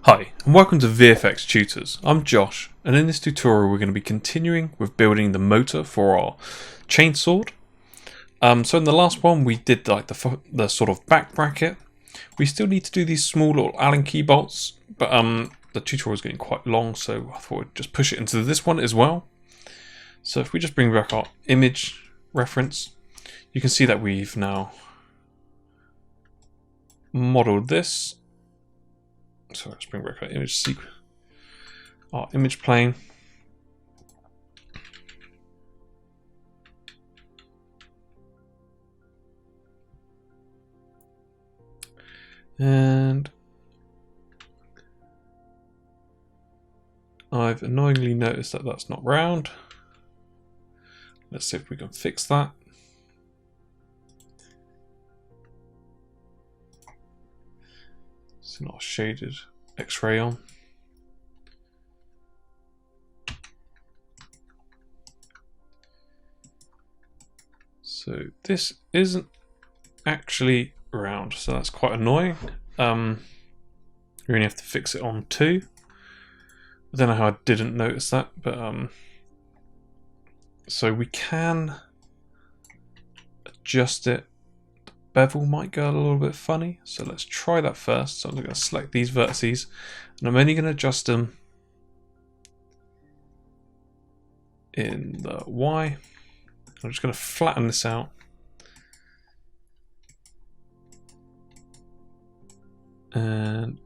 Hi, and welcome to VFX Tutors. I'm Josh, and in this tutorial we're going to be continuing with building the motor for our chainsword. So in the last one we did like the sort of back bracket. We still need to do these small little Allen key bolts, but the tutorial is getting quite long, so I thought I'd just push it into this one as well. So if we just bring back our image reference, you can see that we've now modeled this. So let's bring back our image sequence, our image plane. And I've annoyingly noticed that that's not round. Let's see if we can fix that. It's not a shaded X-ray on. So this isn't actually round, so that's quite annoying. We only have to fix it on 2. I don't know how I didn't notice that, but so we can adjust it. The bevel might go a little bit funny, so let's try that first. So I'm going to select these vertices, and I'm only going to adjust them in the Y. I'm just going to flatten this out. And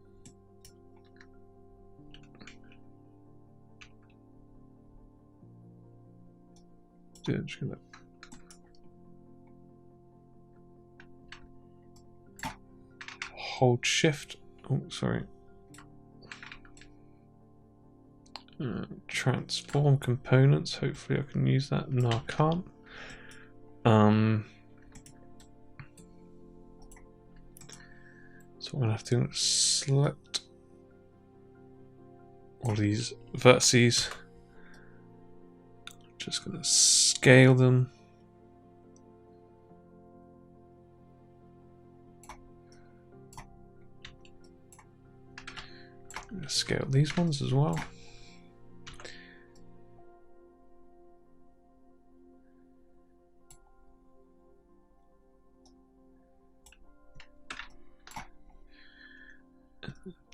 just gonna hold shift. Oh, sorry. Transform components. Hopefully I can use that. No, I can't. So I'm gonna have to select all these vertices. Just gonna scale them. I'm gonna scale these ones as well.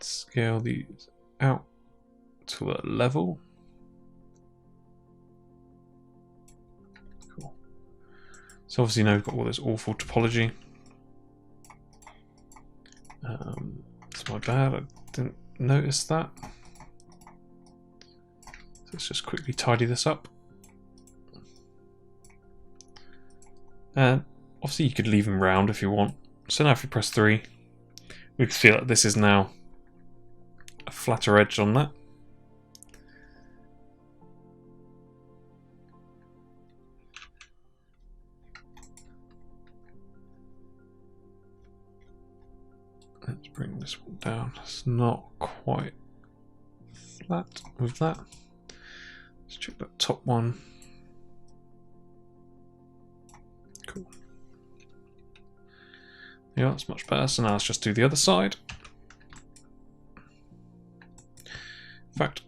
Scale these out to a level. Cool. So obviously now we've got all this awful topology. It's my bad, I didn't notice that. So let's just quickly tidy this up. And obviously you could leave them round if you want. So now if you press 3, we can see that this is now a flatter edge on that. Let's bring this one down. It's not quite flat with that. Let's check that top one. Cool. Yeah, that's much better. So now let's just do the other side. In fact,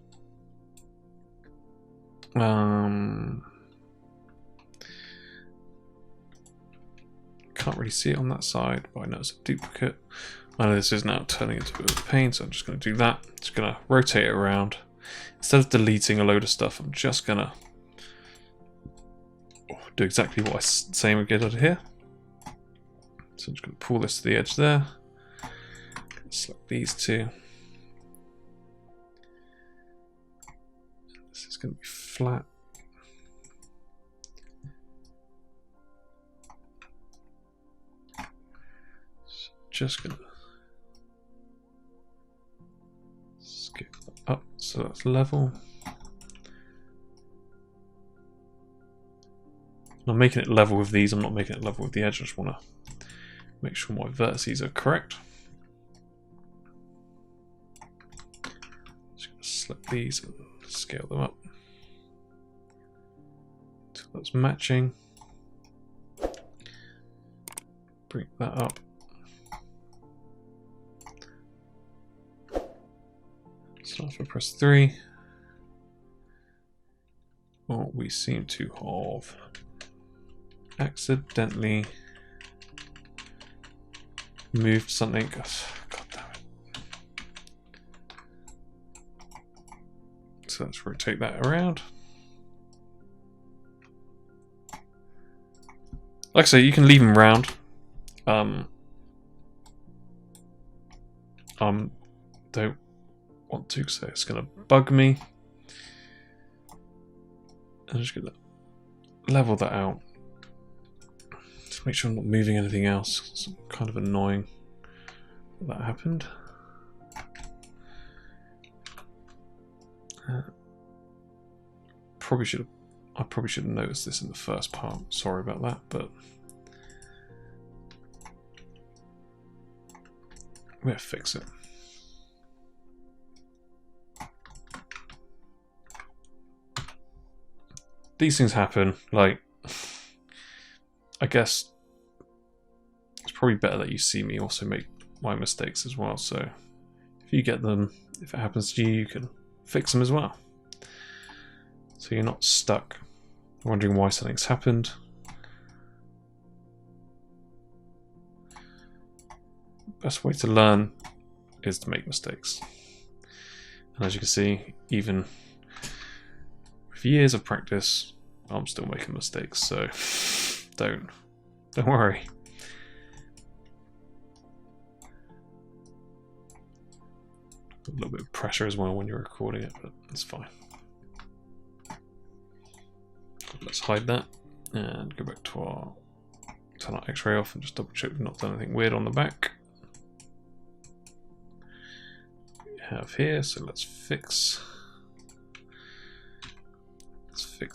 can't really see it on that side, but I know it's a duplicate. I know this is now turning into a bit of a pain, so I'm just going to do that. Just going to rotate it around. Instead of deleting a load of stuff, I'm just going to do exactly what I say we get out of here. So I'm just going to pull this to the edge there. Select these two. This is going to be flat. So just going to skip that up so that's level. I'm making it level with these, I'm not making it level with the edge, I just want to make sure my vertices are correct. Just going to select these and scale them up until that's matching. Bring that up. So if I press 3, well, we seem to have accidentally moved something. God damn it. So let's rotate that around. Like I say, you can leave them round. Don't want to, so it's going to bug me. I'm just going to level that out. Just make sure I'm not moving anything else. It's kind of annoying that happened. I probably should have noticed this in the first part. Sorry about that, but we'll fix it. These things happen. Like, I guess it's probably better that you see me also make my mistakes as well. So if you get them, if it happens to you, you can fix them as well. So you're not stuck wondering why something's happened. Best way to learn is to make mistakes. And as you can see, even with years of practice, I'm still making mistakes, so don't worry. A little bit of pressure as well when you're recording it, but it's fine. Let's hide that and go back to our turn our X-ray off and just double check we've not done anything weird on the back. We have here, so let's fix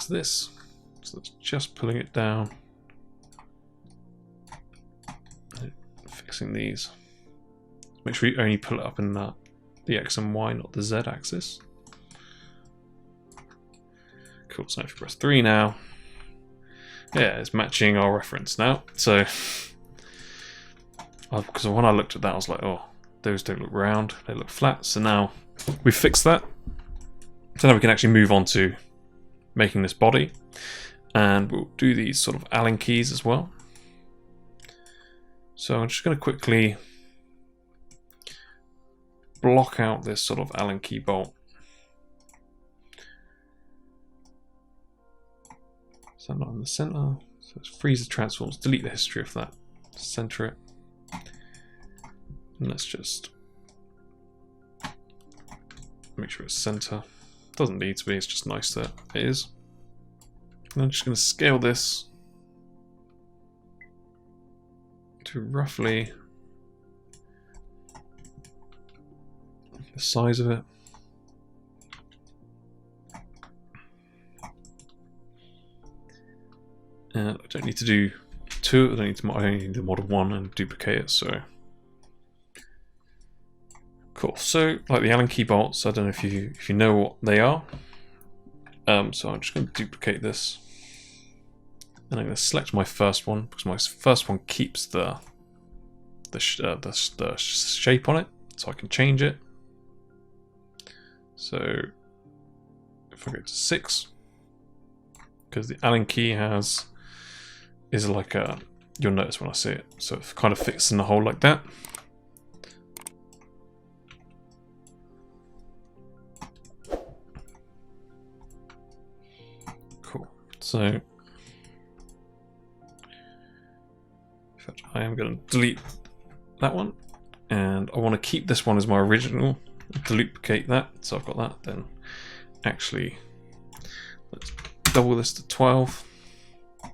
this. So that's just pulling it down, fixing these. Make sure you only pull it up in the X and Y, not the Z axis. Cool, so if you press 3 now, yeah, it's matching our reference now. So, because when I looked at that, I was like, oh, those don't look round, they look flat. So now we've fixed that. So now we can actually move on to making this body. And we'll do these sort of Allen keys as well. So I'm just going to quickly block out this sort of Allen key bolt. So not in the center. So let's freeze the transforms, delete the history of that, center it. And let's just make sure it's center. Doesn't need to be, it's just nice that it is. And I'm just going to scale this to roughly the size of it. And I don't need to do 2, I only need to model 1 and duplicate it, so cool. So like the Allen key bolts, I don't know if you know what they are. So I'm just going to duplicate this, and I'm going to select my first one because my first one keeps the shape on it, so I can change it. So if I go to 6, because the Allen key is like a, you'll notice when I see it, so it kind of fits in the hole like that. So, in fact, I am going to delete that one, and I want to keep this one as my original. Duplicate that, so I've got that. Then, actually, let's double this to 12. Oh,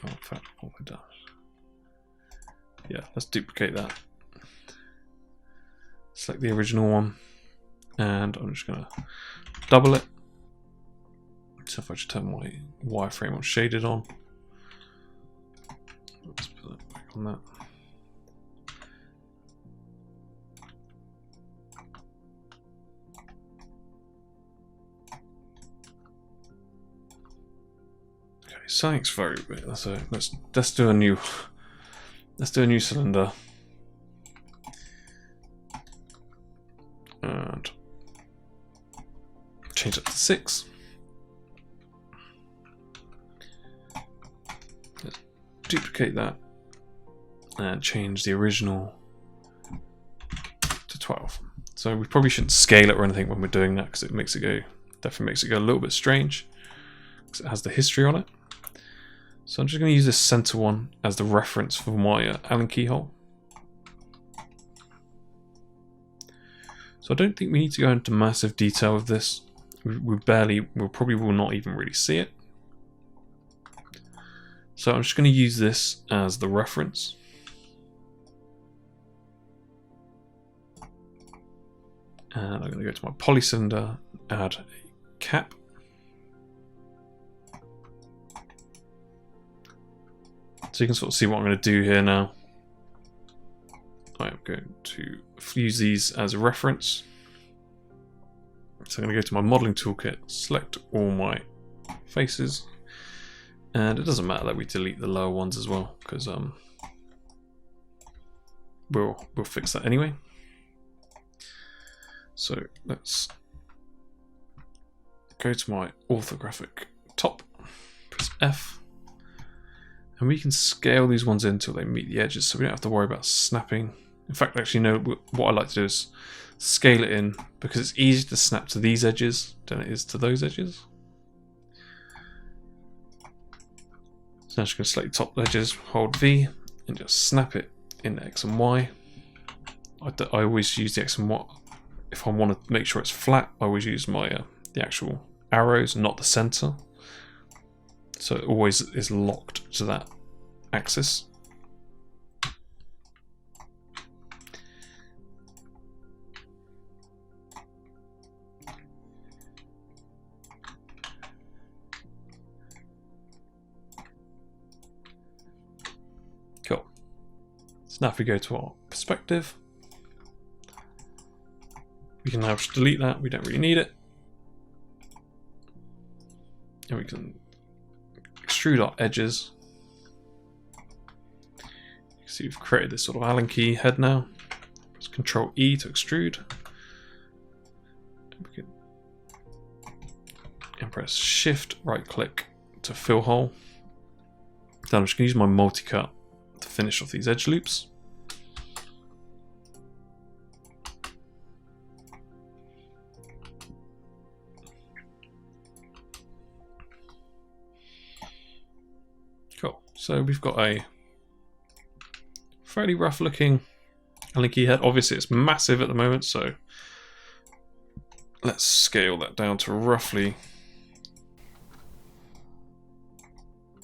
in fact, what have I done? Yeah, let's duplicate that. Select the original one, and I'm just going to double it. So if I just turn my wireframe on shaded on, let's put that back on that. Okay, something's very weird. So let's do a new cylinder. and change that to 6. Let's duplicate that and change the original to 12. So we probably shouldn't scale it or anything when we're doing that, because it makes it go, definitely makes it go a little bit strange, because it has the history on it. So I'm just going to use this center one as the reference for my Allen keyhole. So I don't think we need to go into massive detail with this. We probably will not even really see it. So I'm just going to use this as the reference. And I'm going to go to my polycylinder, add a cap. So you can sort of see what I'm going to do here now. I'm going to use these as a reference. So I'm going to go to my modeling toolkit, select all my faces, and it doesn't matter that we delete the lower ones as well, because we'll fix that anyway. So let's go to my orthographic top, press F, and we can scale these ones in until they meet the edges, so we don't have to worry about snapping. In fact, actually, no, what I like to do is scale it in, because it's easier to snap to these edges than it is to those edges. So now I'm just going to select top edges, hold V, and just snap it in X and Y. I always use the X and Y. If I want to make sure it's flat, I always use my the actual arrows, not the center. So it always is locked to that axis. Cool. So now if we go to our perspective, we can now just delete that, we don't really need it. And we can extrude our edges. You can see we've created this sort of Allen key head now. Press Ctrl E to extrude. And press Shift right click to fill hole. Then I'm just going to use my multi-cut to finish off these edge loops. Cool. So we've got a fairly rough looking Allen key head. Obviously it's massive at the moment, so let's scale that down to roughly,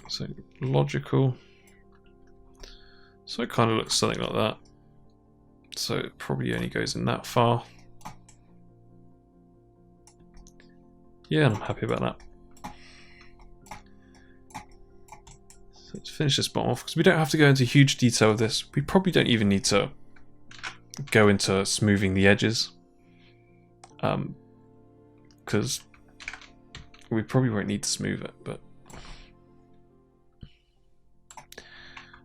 so logical. So it kind of looks something like that. So it probably only goes in that far. Yeah, and I'm happy about that. So let's finish this bottom off, because we don't have to go into huge detail with this. We probably don't even need to go into smoothing the edges, because we probably won't need to smooth it, but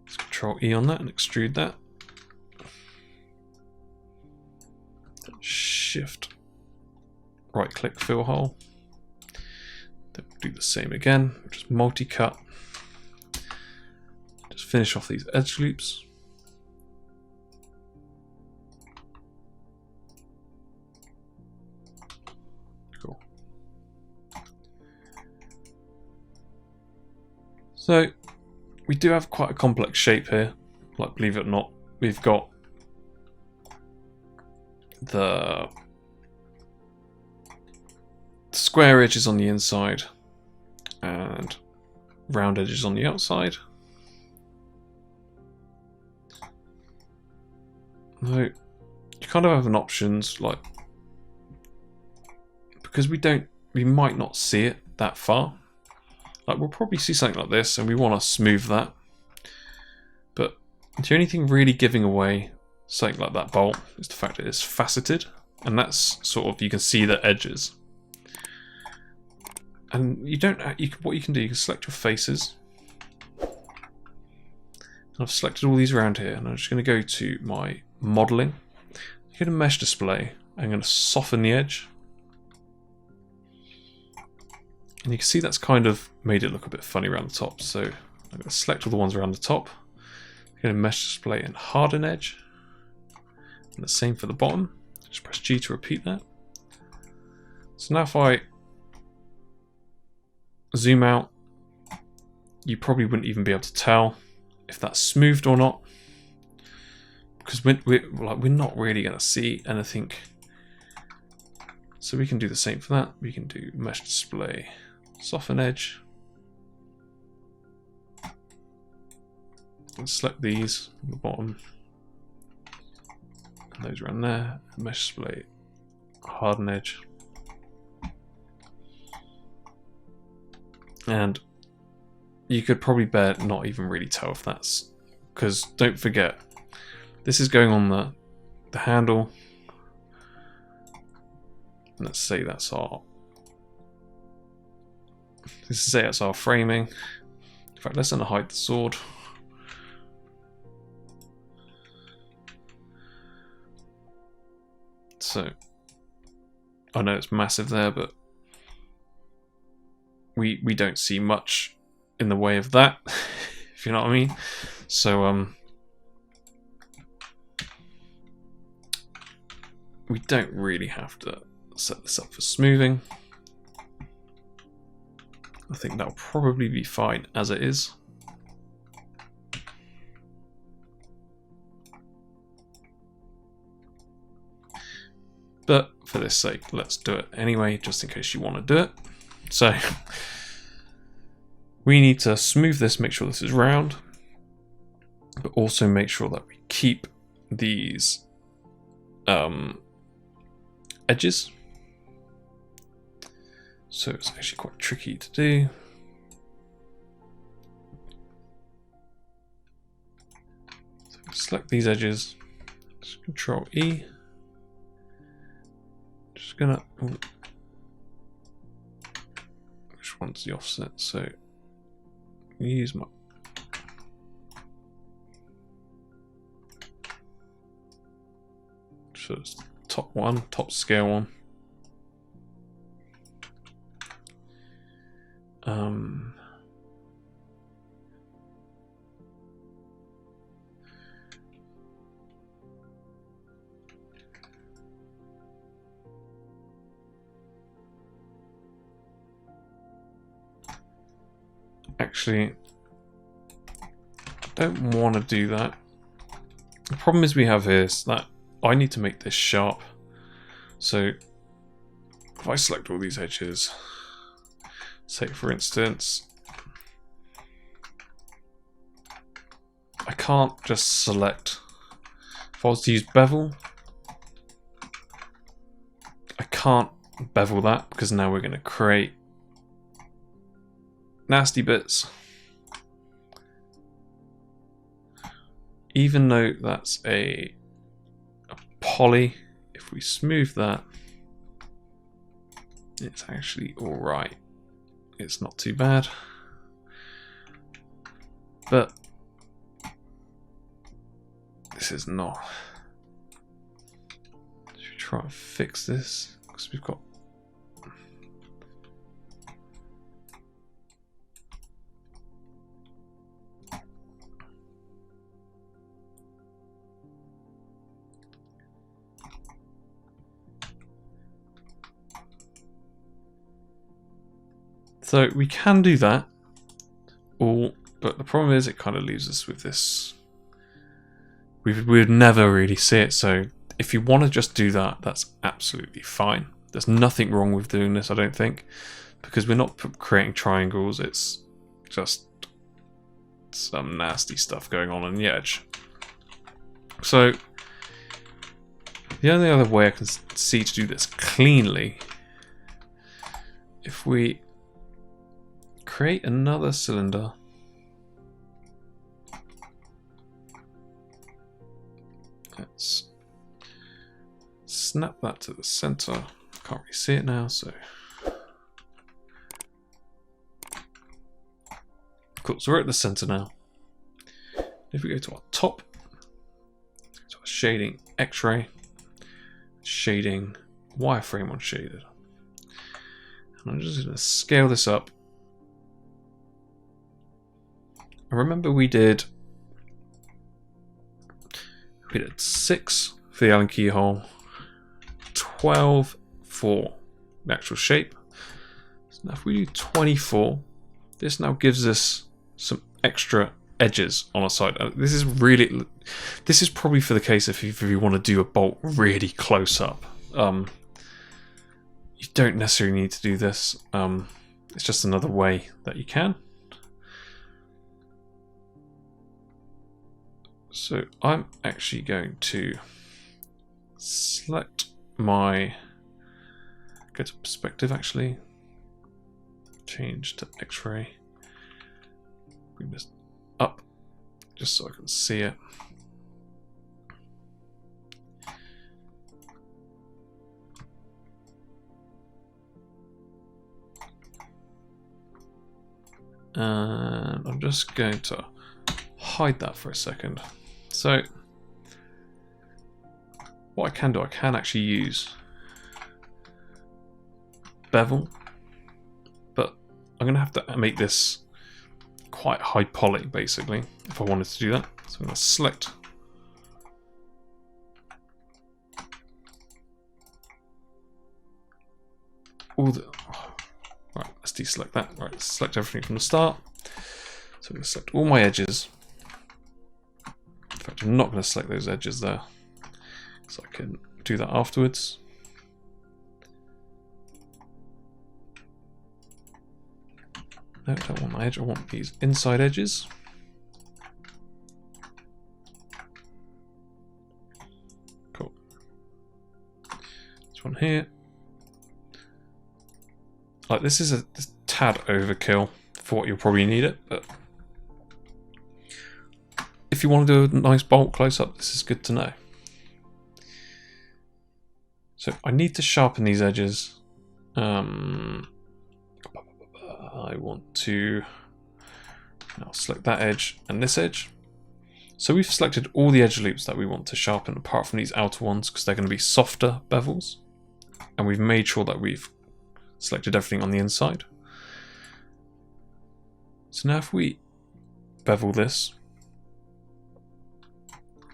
let's Ctrl E on that and extrude that. Shift right click fill hole. Then we'll do the same again, just multi-cut. Just finish off these edge loops. Cool. So we do have quite a complex shape here. Like, believe it or not, we've got the square edges on the inside and round edges on the outside. No, you kind of have an options, like, because we might not see it that far. Like, we'll probably see something like this and we want to smooth that. But the only thing really giving away something like that bolt is the fact that it's faceted, and that's sort of, you can see the edges. And you don't, what you can do, you can select your faces. And I've selected all these around here, and I'm just going to go to my modeling. Go to mesh display, I'm going to soften the edge. And you can see that's kind of made it look a bit funny around the top. So I'm going to select all the ones around the top. I'm going to mesh display and harden edge. And the same for the bottom. Just press G to repeat that. So now if I zoom out, you probably wouldn't even be able to tell if that's smoothed or not, because we're not really going to see anything. So we can do the same for that. We can do mesh display, soften edge, and select these on the bottom, and those around there, and mesh display, harden edge. And you could probably not even really tell if that's, because don't forget, this is going on the handle. And let's say that's our framing. In fact, let's hide the sword. So I know it's massive there, but we don't see much in the way of that, if you know what I mean. So we don't really have to set this up for smoothing. I think that'll probably be fine as it is. But for this sake, let's do it anyway, just in case you want to do it. So we need to smooth this, make sure this is round, but also make sure that we keep these edges. So it's actually quite tricky to do. So select these edges, just Control E. Just gonna, which one's the offset? So use my so it's top one, top scale one. Actually, I don't want to do that. The problem is we have here is that I need to make this sharp. So if I select all these edges, say for instance, I can't just select, if I was to use bevel, I can't bevel that because now we're going to create nasty bits. Even though that's a poly, if we smooth that, it's actually alright. It's not too bad. But this is not. Should we try and fix this? Because we've got so we can do that, but the problem is it kind of leaves us with this. We would never really see it, so if you want to just do that, that's absolutely fine. There's nothing wrong with doing this, I don't think, because we're not creating triangles, it's just some nasty stuff going on the edge. So the only other way I can see to do this cleanly, if we create another cylinder, let's snap that to the center. Can't really see it now, so cool. So we're at the center now. If we go to our top, to our shading X-ray, shading, wireframe on shaded. And I'm just going to scale this up. And remember we did 6 for the Allen keyhole, 12 for the actual shape. So now if we do 24, this now gives us some extra edges on our side. This is probably for the case if you want to do a bolt really close up. You don't necessarily need to do this. It's just another way that you can. So I'm actually going to select my, go to perspective actually, change to X-ray, bring this up just so I can see it. And I'm just going to hide that for a second. So what I can do, I can actually use bevel, but I'm going to have to make this quite high poly basically if I wanted to do that. So I'm going to select all the, right, let's deselect that. Right, let's select everything from the start. So I'm going to select all my edges. In fact, I'm not going to select those edges there, so I can do that afterwards. No, I don't want my edge, I want these inside edges. Cool. This one here. Like, this is a tad overkill for what you'll probably need it, but if you want to do a nice bolt close up, this is good to know. So I need to sharpen these edges. I want to now select that edge and this edge. So we've selected all the edge loops that we want to sharpen apart from these outer ones because they're going to be softer bevels. And we've made sure that we've selected everything on the inside. So now if we bevel this,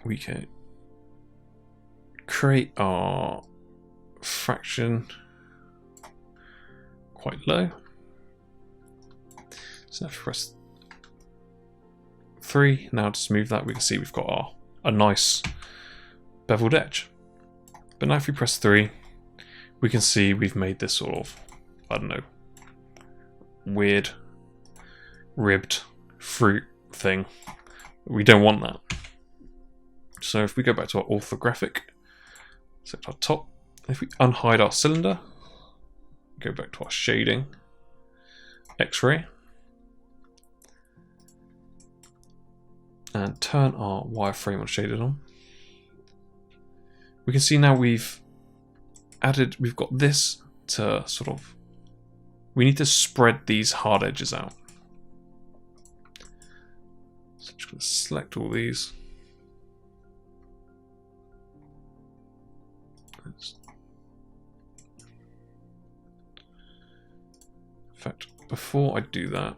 we can create our fraction quite low. So now if we press 3, now to smooth that, we can see we've got a nice beveled edge. But now if we press 3, we can see we've made this sort of, I don't know, weird ribbed fruit thing. We don't want that. So if we go back to our orthographic, select our top, if we unhide our cylinder, go back to our shading, X-ray, and turn our wireframe on shaded on, we can see now we've got this to sort of, we need to spread these hard edges out. So I'm just going to select all these. In fact, before I do that,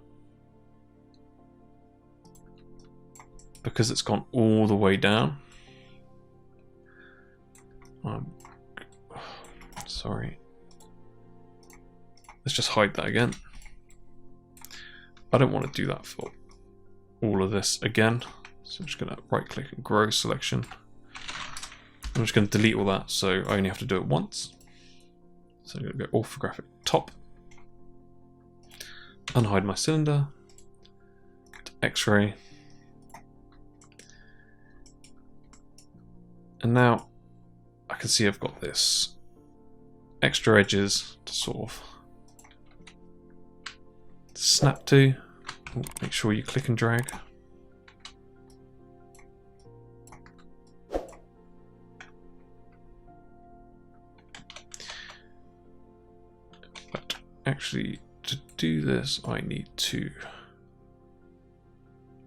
because it's gone all the way down, sorry, let's just hide that again. I don't want to do that for all of this again, so I'm just going to right click and grow selection. I'm just going to delete all that, so I only have to do it once. So I'm going to go orthographic top, unhide my cylinder, go to X-ray, and now I can see I've got this extra edges to sort of snap to. Make sure you click and drag. But actually, to do this, I need to,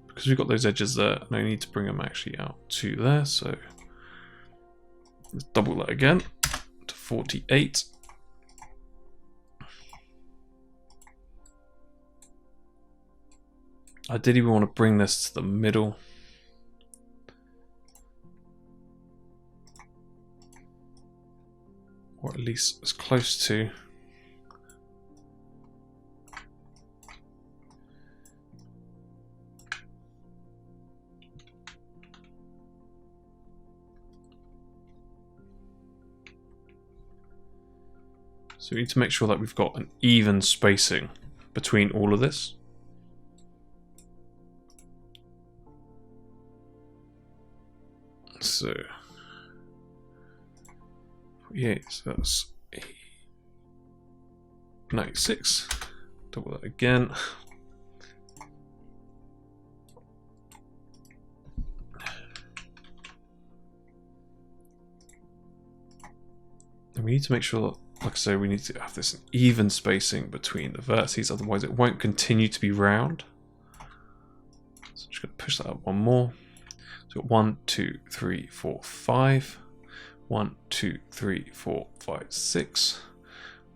because we've got those edges there, and I need to bring them actually out to there. So let's double that again. 48. I did even want to bring this to the middle. Or at least as close to. So we need to make sure that we've got an even spacing between all of this. So, yeah, so that's 96. Double that again. And we need to make sure that, like I say, we need to have this even spacing between the vertices, otherwise it won't continue to be round. So I'm just going to push that up one more. So 1, 2, 3, 4, 5. 1, 2, 3, 4, 5, 6.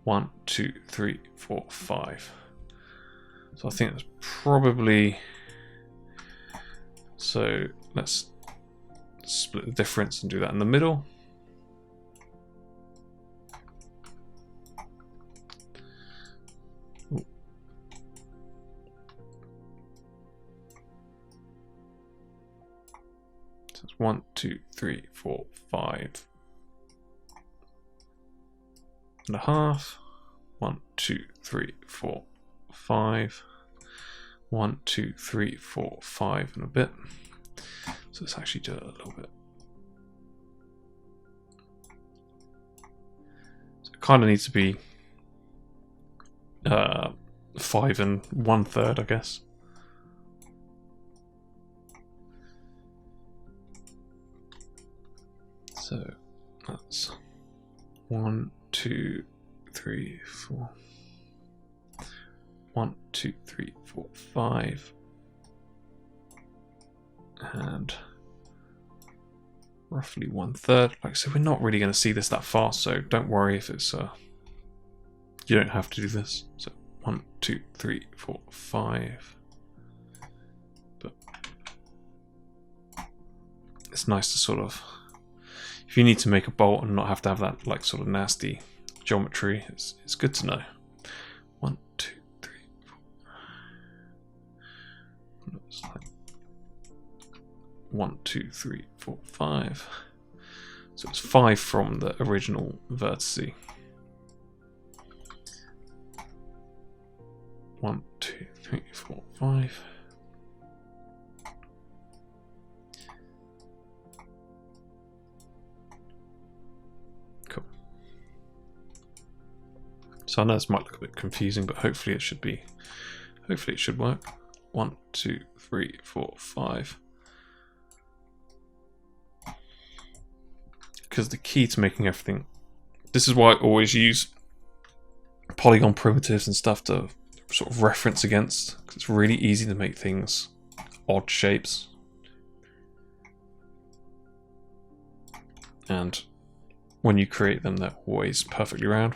1, 2, 3, 4, 5. So I think that's probably. So let's split the difference and do that in the middle. So it's 1, 2, 3, 4, 5 and a half. 1, 2, 3, 4, 5. 1, 2, 3, 4, 5 and a bit. So let's actually do it a little bit. So it kind of needs to be 5 and 1/3, I guess. So that's 1, 2, 3, 4. 1, 2, 3, 4, 5. And roughly 1/3. Like I said, we're not really going to see this that fast, so don't worry if it's you don't have to do this. So 1, 2, 3, 4, 5. But it's nice to sort of, if you need to make a bolt and not have to have that like sort of nasty geometry, it's good to know. 1, 2, 3, 4. It's like 1, 2, 3, 4, 5. So it's 5 from the original vertice. 1, 2, 3, 4, 5. Cool. So I know this might look a bit confusing, but hopefully it should be. Hopefully it should work. 1, 2, 3, 4, 5. Because the key to making everything, this is why I always use polygon primitives and stuff to sort of reference against, because it's really easy to make things odd shapes. And when you create them, they're always perfectly round.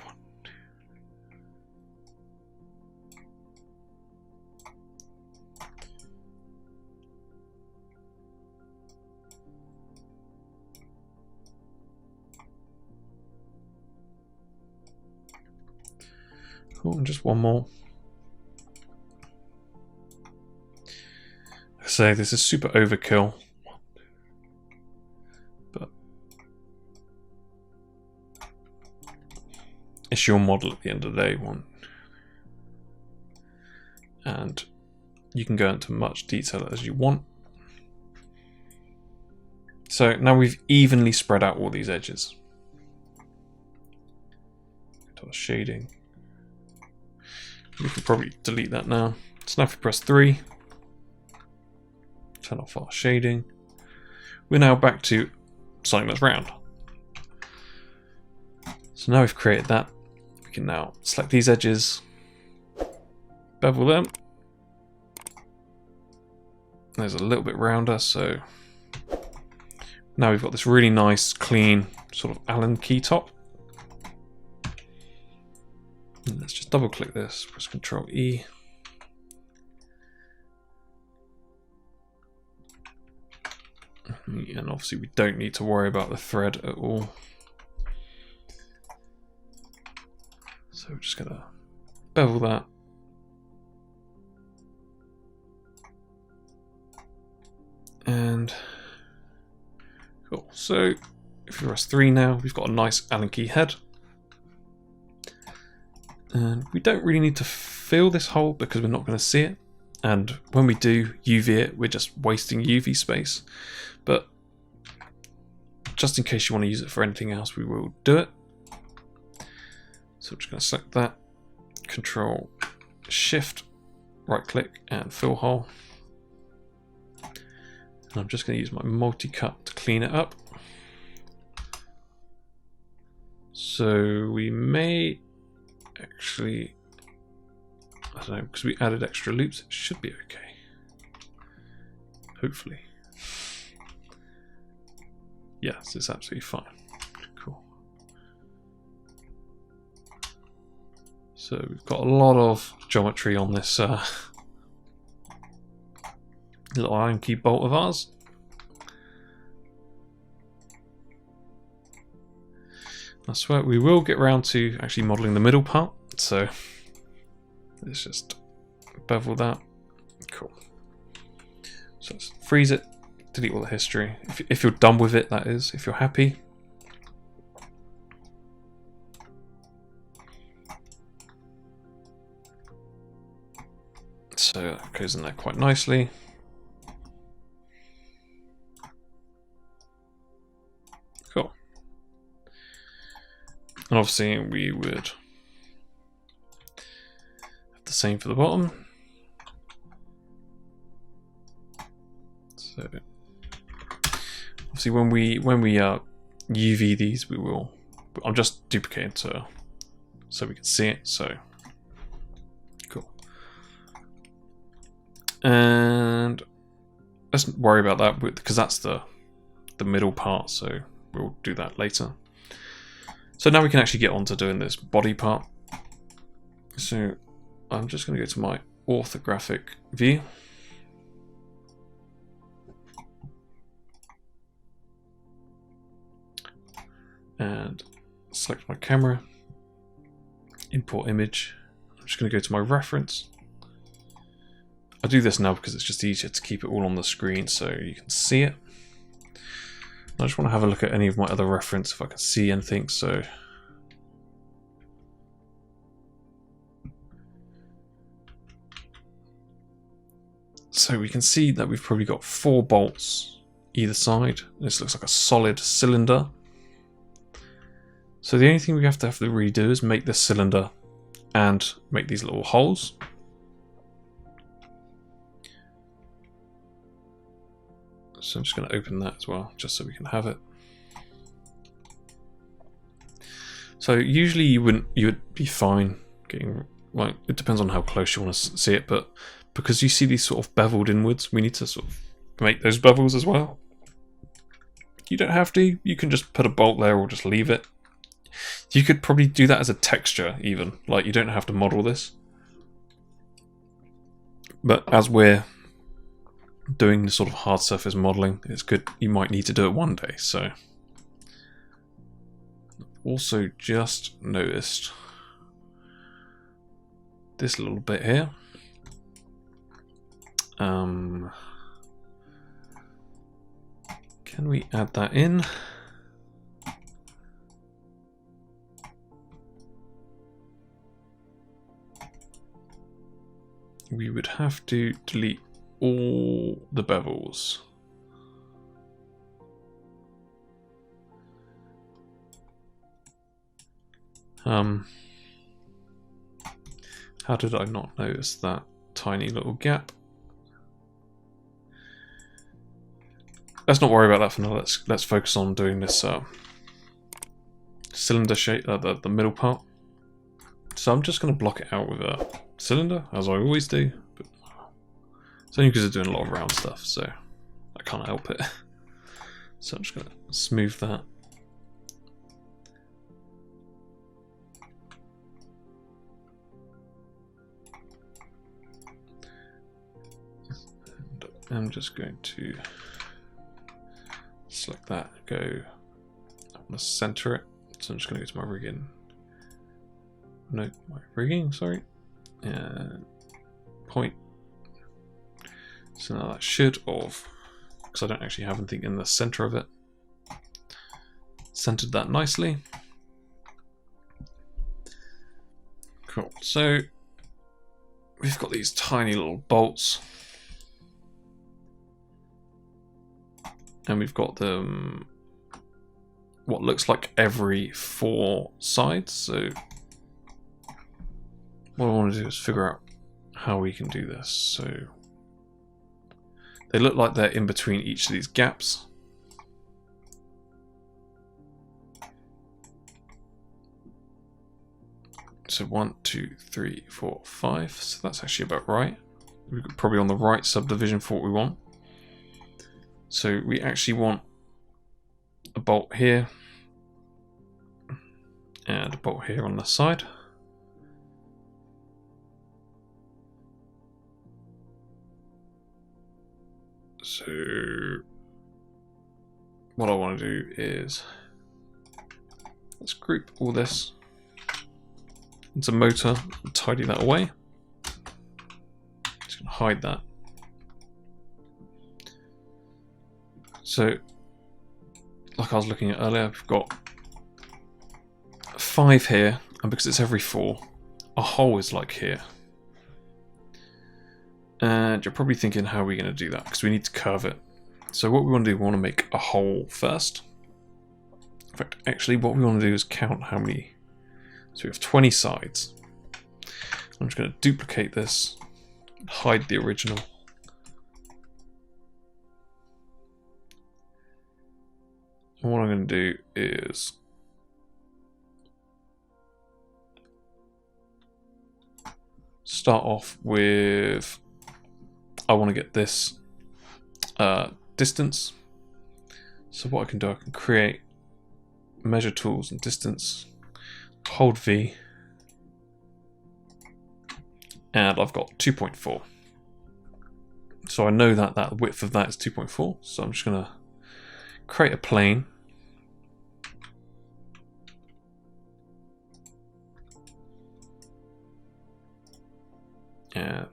Cool, and just one more. I say this is super overkill, but it's your model at the end of the day, and you can go into much detail as you want. So now we've evenly spread out all these edges. Go to our shading. We can probably delete that now. So now if we press 3, turn off our shading, we're now back to something that's round. So now we've created that, we can now select these edges, bevel them. There's a little bit rounder, so now we've got this really nice, clean sort of Allen key top. let's just double click this, press Control E. And obviously we don't need to worry about the thread at all. So we're just gonna bevel that. And cool. So if you press 3 now, we've got a nice Allen key head. And we don't really need to fill this hole because we're not going to see it. And when we do UV it, we're just wasting UV space. But just in case you want to use it for anything else, we will do it. So I'm just going to select that, Control Shift, right click and fill hole. And I'm just going to use my multi-cut to clean it up. So we may actually, I don't know, because we added extra loops, it should be okay. Hopefully. Yes, it's absolutely fine. Cool. So we've got a lot of geometry on this little iron key bolt of ours. I swear we will get around to actually modelling the middle part, so let's just bevel that. Cool. So let's freeze it, delete all the history. If you're done with it, that is, if you're happy. So that goes in there quite nicely. Cool. And obviously we would have the same for the bottom. So obviously when we UV these, we will. I'm just duplicating so we can see it. So cool. And let's worry about that because that's the middle part. So we'll do that later. So now we can actually get on to doing this body part. So I'm just going to go to my orthographic view. And select my camera, import image. I'm just going to go to my reference. I do this now because it's just easier to keep it all on the screen so you can see it. I just want to have a look at any of my other reference if I can see anything. So we can see that we've probably got 4 bolts either side. This looks like a solid cylinder. So the only thing we have to really do is make this cylinder and make these little holes. So I'm just going to open that as well, just so we can have it. So usually you would be fine getting, like, it depends on how close you want to see it, but because you see these sort of beveled inwards, we need to sort of make those bevels as well. You don't have to, you can just put a bolt there or just leave it. You could probably do that as a texture even, like you don't have to model this. But as we're doing the sort of hard surface modeling, it's good, you might need to do it one day. So also just noticed this little bit here. Can we add that in? We would have to delete all the bevels. How did I not notice that tiny little gap? Let's not worry about that for now. Let's focus on doing this cylinder shape, the middle part. So I'm just going to block it out with a cylinder, as I always do. But it's only because they're doing a lot of round stuff, so I can't help it. So I'm just going to smooth that. I'm just going to select that, go, I want to center it, so I'm just going to go to my rigging. No, my rigging, sorry, and point. So now that should have, because I don't actually have anything in the center of it, centered that nicely. Cool. So we've got these tiny little bolts, and we've got them what looks like every 4 sides. So what I want to do is figure out how we can do this. So they look like they're in between each of these gaps. So 1, 2, 3, 4, 5. So that's actually about right. We're probably on the right subdivision for what we want. So we actually want a bolt here and a bolt here on the side. So what I want to do is, let's group all this into motor and tidy that away. Just going to hide that. So, like I was looking at earlier, we've got 5 here, and because it's every 4, a hole is like here. And you're probably thinking, how are we going to do that? Because we need to curve it. So what we want to do, we want to make a hole first. In fact, actually what we want to do is count how many. So we have 20 sides. I'm just going to duplicate this, hide the original. And what I'm going to do is start off with, I want to get this distance. So what I can do, I can create measure tools and distance, hold V, and I've got 2.4. So I know that that width of that is 2.4, so I'm just going to create a plane. And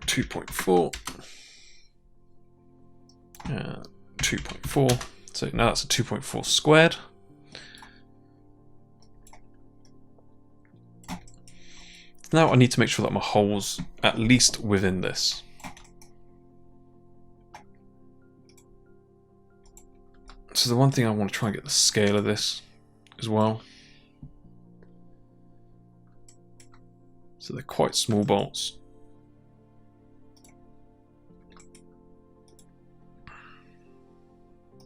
2.4 and 2.4. So now that's a 2.4 squared. Now I need to make sure that my hole's at least within this. So the one thing I want to try and get the scale of this as well. So they're quite small bolts.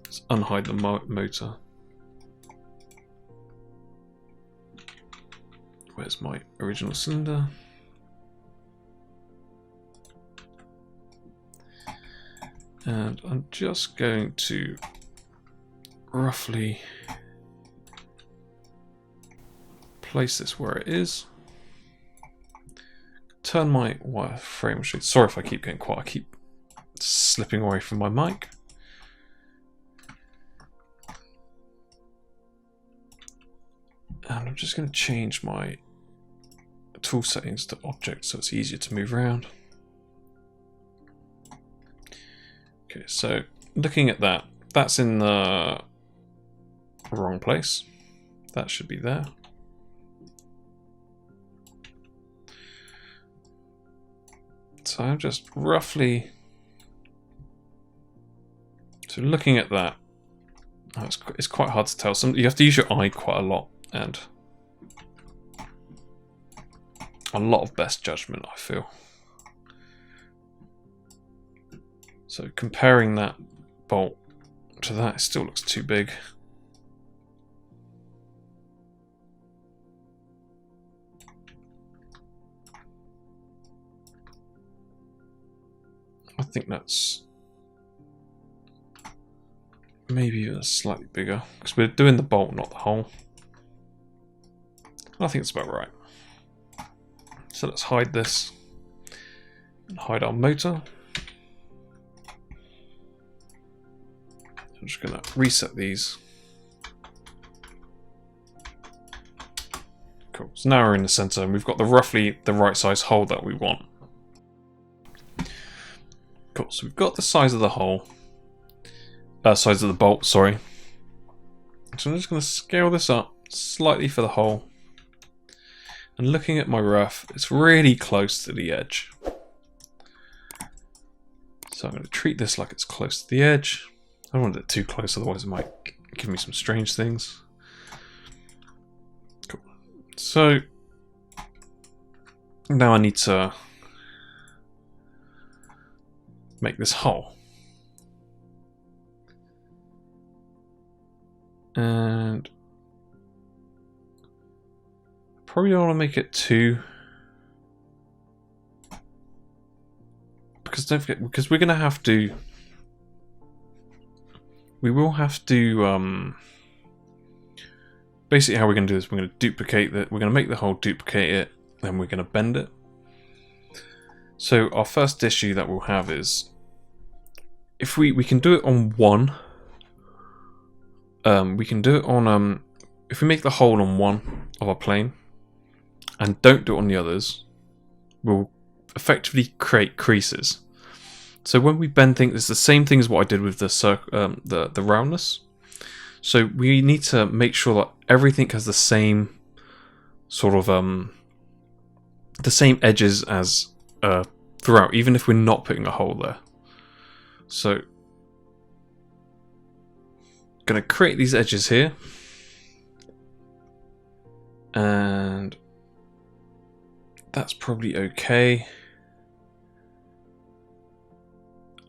Let's unhide the motor. Where's my original cylinder? And I'm just going to roughly place this where it is. Turn my wireframe sheet. Sorry if I keep getting quiet. I keep slipping away from my mic. And I'm just going to change my tool settings to object so it's easier to move around. Okay, so looking at that, that's in the wrong place. That should be there. So I'm just roughly, so looking at that, it's quite hard to tell. You have to use your eye quite a lot and a lot of best judgment, I feel. So comparing that bolt to that, it still looks too big. I think that's maybe slightly bigger because we're doing the bolt, not the hole. I think it's about right. So let's hide this and hide our motor. I'm just going to reset these. Cool. So now we're in the center and we've got roughly the right size hole that we want. Cool. So we've got the size of the hole. Size of the bolt, sorry. So I'm just going to scale this up slightly for the hole. And looking at my rough, it's really close to the edge. So I'm going to treat this like it's close to the edge. I don't want it too close, otherwise it might give me some strange things. Cool. So now I need to make this hole. And probably don't want to make it too, because don't forget, because we're gonna have to, we will have to basically how we're gonna do this, we're gonna duplicate that, we're gonna make the hole, duplicate it, then we're gonna bend it. So our first issue that we'll have is if we can do it on one. We can do it on, if we make the hole on one of our plane and don't do it on the others, we'll effectively create creases. So when we bend things, it's the same thing as what I did with the the roundness. So we need to make sure that everything has the same sort of, the same edges as throughout, even if we're not putting a hole there. So going to create these edges here, and that's probably okay.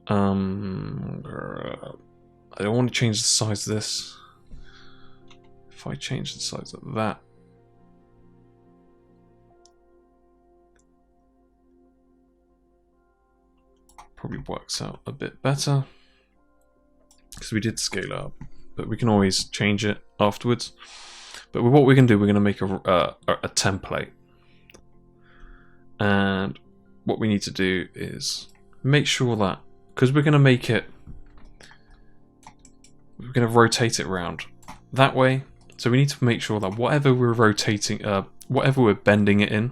I don't want to change the size of this. If I change the size of that, probably works out a bit better because we did scale up. But we can always change it afterwards. But what we're going to do, we're going to make a template. And what we need to do is make sure that, because we're going to make it, we're going to rotate it around that way. So we need to make sure that whatever we're rotating, whatever we're bending it in,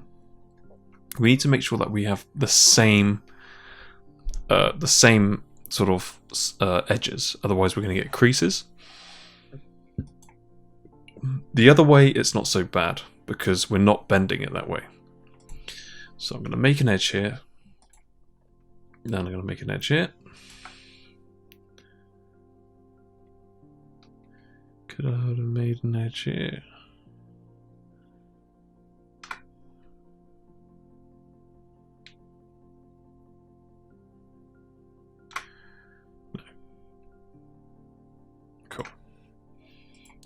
we need to make sure that we have the same sort of edges. Otherwise we're going to get creases. The other way, it's not so bad because we're not bending it that way. So I'm going to make an edge here. Then I'm going to make an edge here. Could I have made an edge here? No. Cool.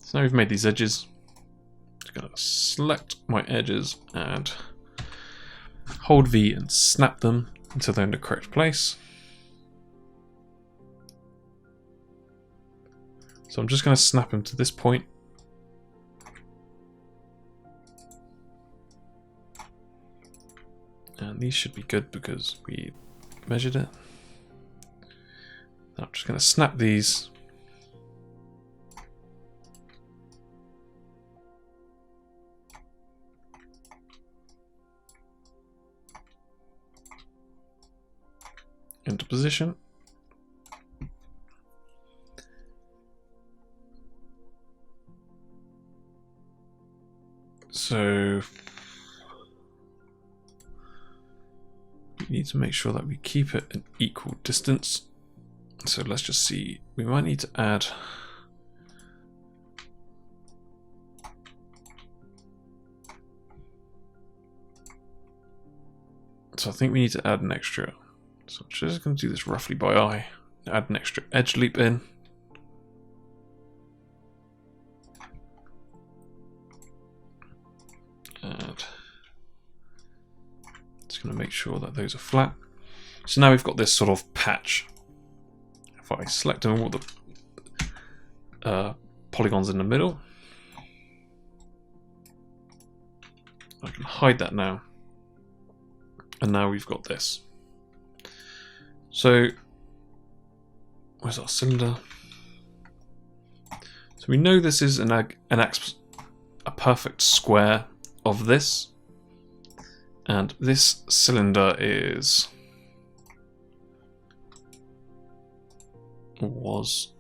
So now we've made these edges. Just going to select my edges and hold V and snap them until they're in the correct place. So I'm just going to snap them to this point. And these should be good because we measured it. Now I'm just going to snap these. Into position. So we need to make sure that we keep it an equal distance. So let's just see, we might need to add so I think we need to add an extra. So I'm just going to do this roughly by eye. Add an extra edge loop in. And just going to make sure that those are flat. So now we've got this sort of patch. If I select them, all the polygons in the middle, I can hide that now. And now we've got this. So, where's our cylinder? So we know this is a perfect square of this, and this cylinder was,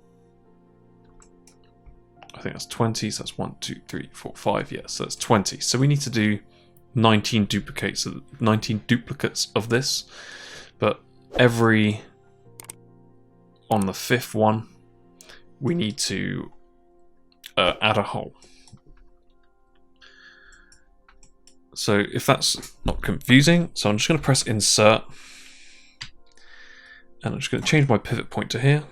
I think that's 20, so that's 1, 2, 3, 4, 5, yeah, so that's 20. So we need to do 19 duplicates of this, but on the 5th one, we need to add a hole. So if that's not confusing, so I'm just going to press insert, and I'm just going to change my pivot point to here.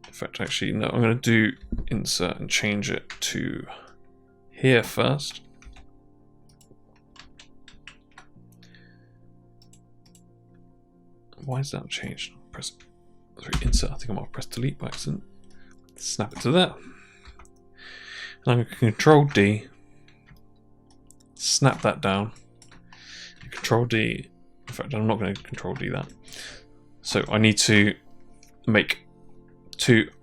In fact, actually, no, I'm going to do insert and change it to here first. Why is that changed? Press insert. I think I might have pressed delete by accident. Snap it to there. And I'm going to Control D, snap that down. Control D. In fact, I'm not going to Control D that. So I need to make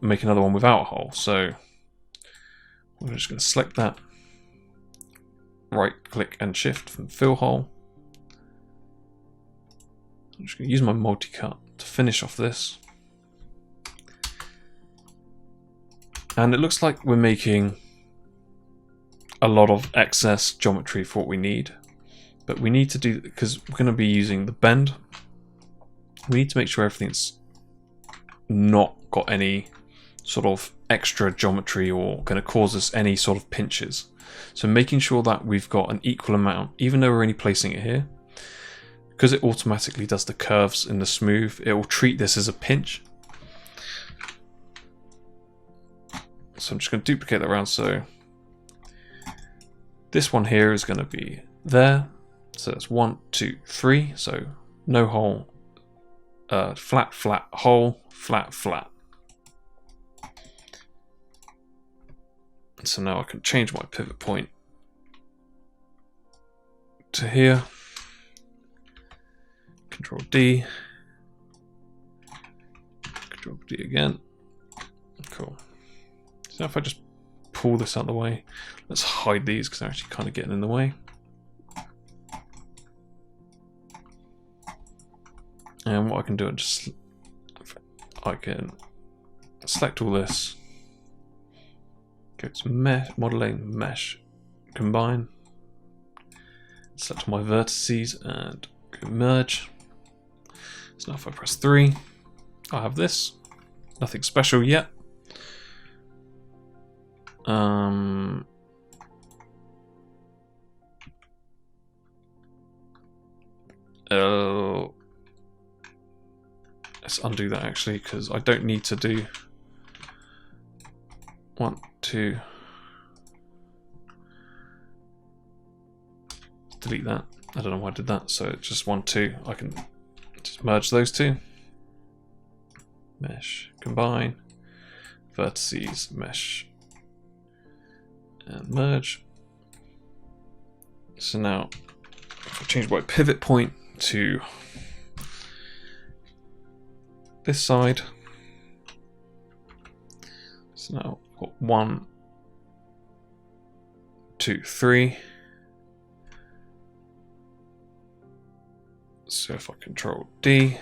another one without a hole. So we're just going to select that, right click and shift from fill hole. I'm just going to use my multi-cut to finish off this. And it looks like we're making a lot of excess geometry for what we need. But we need to do, because we're going to be using the bend, we need to make sure everything's not got any sort of extra geometry or going to cause us any sort of pinches. So making sure that we've got an equal amount, even though we're only placing it here, because it automatically does the curves in the smooth, it will treat this as a pinch. So I'm just going to duplicate that around. So this one here is going to be there. So that's 1, 2, 3. So no hole, flat, flat, hole, flat, flat. So now I can change my pivot point to here. Control D. Control D again. Cool. So if I just pull this out of the way, let's hide these because they're actually kind of getting in the way. And what I can do is I can select all this, go to mesh, modeling, mesh, combine, select my vertices and go merge. So now if I press 3, I have this. Nothing special yet. Let's undo that actually, because I don't need to do 1, 2. Delete that. I don't know why I did that. So it's just 1, 2. I can just merge those two. Mesh, combine, vertices, mesh, and merge. So now if I change my pivot point to this side, so now I've got 1, 2, 3. So if I Control D,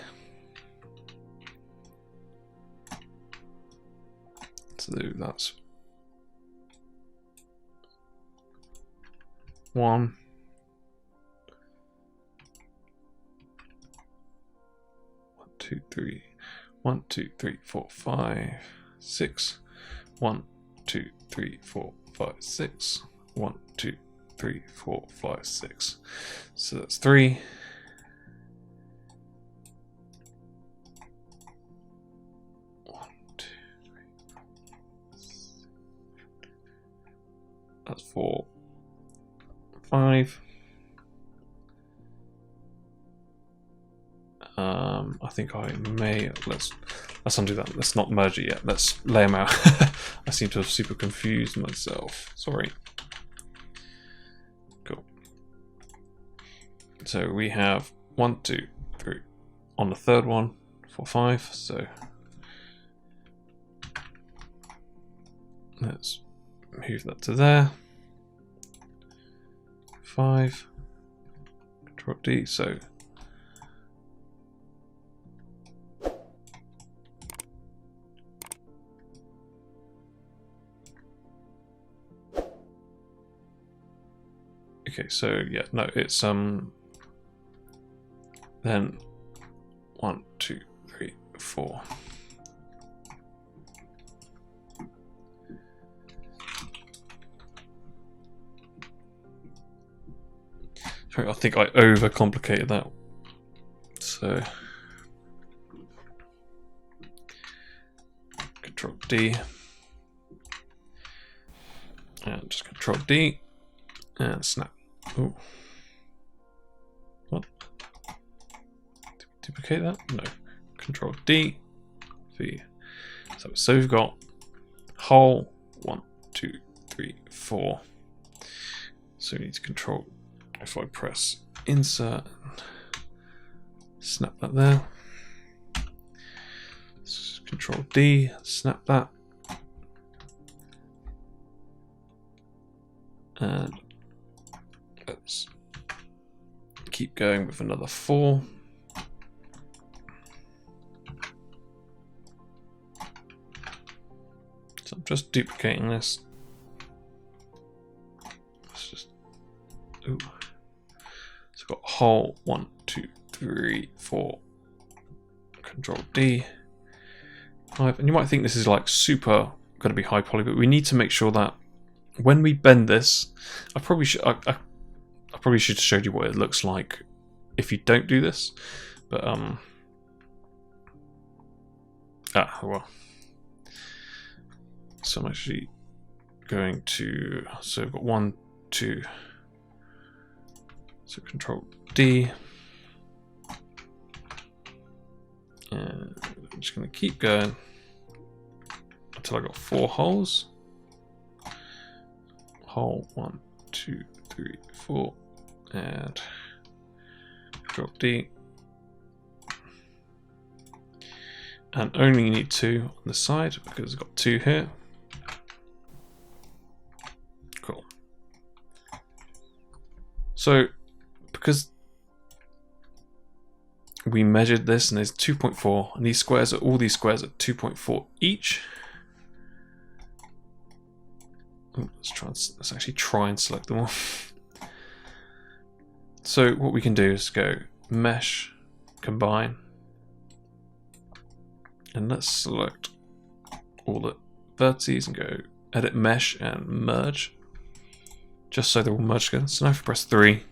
so that's 1, 2, 3, 1, 2, 3, 4, 5, 6, 1, 2, 3, 4, 5, 6, 1, 2, 3, 4, 5, 6. So that's 3. That's 4, 5. I think I may let's undo that. Let's not merge it yet. Let's lay them out. I seem to have super confused myself. Sorry. Cool. So we have 1, 2, 3 on the third one, 4, 5. So Let's move that to there. 5. Control D. So okay, so yeah, no, it's then 1, 2, 3, 4. I think I overcomplicated that. So Control D and just Control D and snap. Oh, what? Did we duplicate that? No. Control D, V. So we've got whole 1, 2, 3, 4. So we need to control. If I press insert, snap that there. Control D, snap that. And let's keep going with another 4. So I'm just duplicating this. Let's just, ooh. So I've got whole 1, 2, 3, 4. Control D. 5. And you might think this is like super going to be high poly, but we need to make sure that when we bend this, I probably should have showed you what it looks like if you don't do this, but well. So I'm actually going to, so we've got 1, 2. So Control D. And I'm just going to keep going until I got 4 holes. Hole 1, 2, 3, 4, and Control D. And only need 2 on the side because I've got 2 here. Cool. So because we measured this and there's 2.4 and these squares are all these squares at 2.4 each. Ooh, let's actually try and select them all. So what we can do is go mesh, combine, and let's select all the vertices and go edit mesh and merge, just so they're all merged together. So now if we press 3,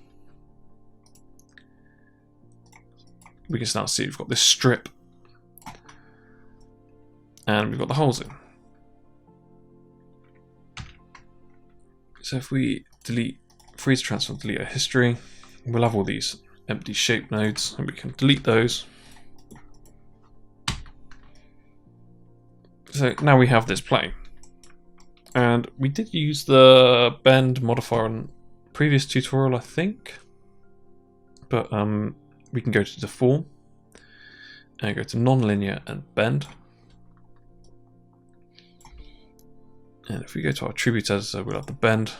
we can now see we've got this strip and we've got the holes in. So if we delete freeze transform, delete our history, we'll have all these empty shape nodes and we can delete those. So now we have this plane. And we did use the bend modifier in previous tutorial, I think. But we can go to deform and go to nonlinear and bend. And if we go to our attribute editor, we'll have the bend.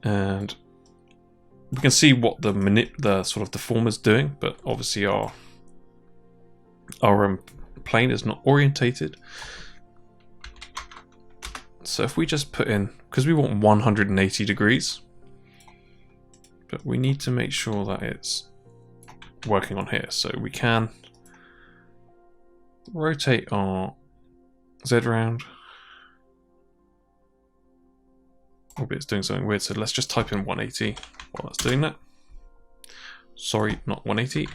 And we can see what the sort of deform is doing, but obviously our plane is not orientated. So if we just put in, because we want 180 degrees, but we need to make sure that it's working on here. So we can rotate our Z round. Maybe it's doing something weird, so let's just type in 180 while that's doing that. Sorry, not 180,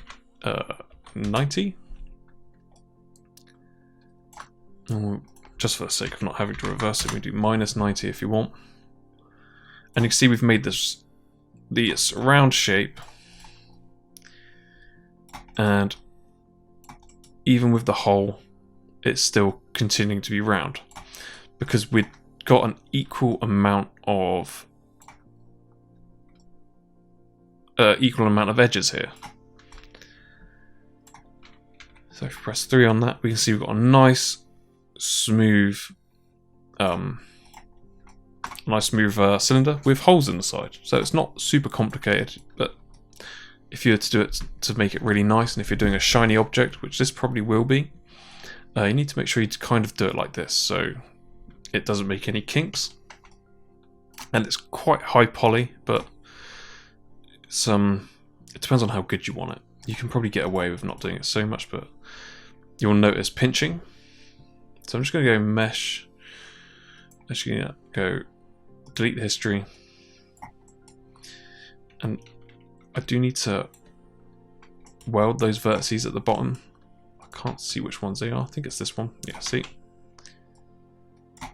90. And just for the sake of not having to reverse it, we do minus 90 if you want. And you can see we've made this round shape. And even with the hole, it's still continuing to be round. Because we've got an equal amount of edges here. So if we press 3 on that, we can see we've got a nice smooth nice smooth cylinder with holes in the side. So it's not super complicated, but if you were to do it to make it really nice, and if you're doing a shiny object, which this probably will be, you need to make sure you kind of do it like this, so it doesn't make any kinks. And it's quite high poly, but it's, it depends on how good you want it. You can probably get away with not doing it so much, but you'll notice pinching. So I'm just going to go mesh. Actually, yeah, go delete the history. And I do need to weld those vertices at the bottom. I can't see which ones they are. I think it's this one. Yeah, see?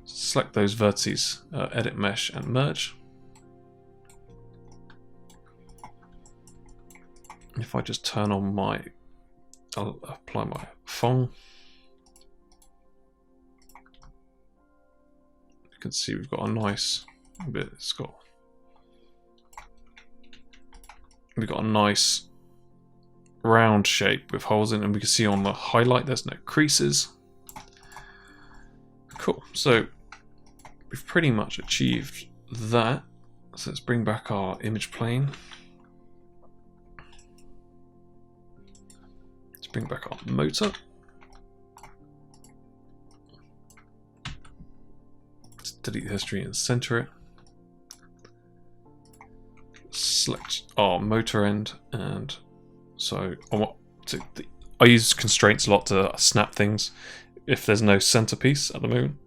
Select those vertices, edit mesh and merge. If I just turn on my, I'll apply my Fong. You can see we've got a nice bit. We've got a nice round shape with holes in, and we can see on the highlight there's no creases. Cool. So we've pretty much achieved that. So let's bring back our image plane. Let's bring back our motor. Let's delete the history and center it. Select our motor end, and so I use constraints a lot to snap things. If there's no centerpiece at the moment,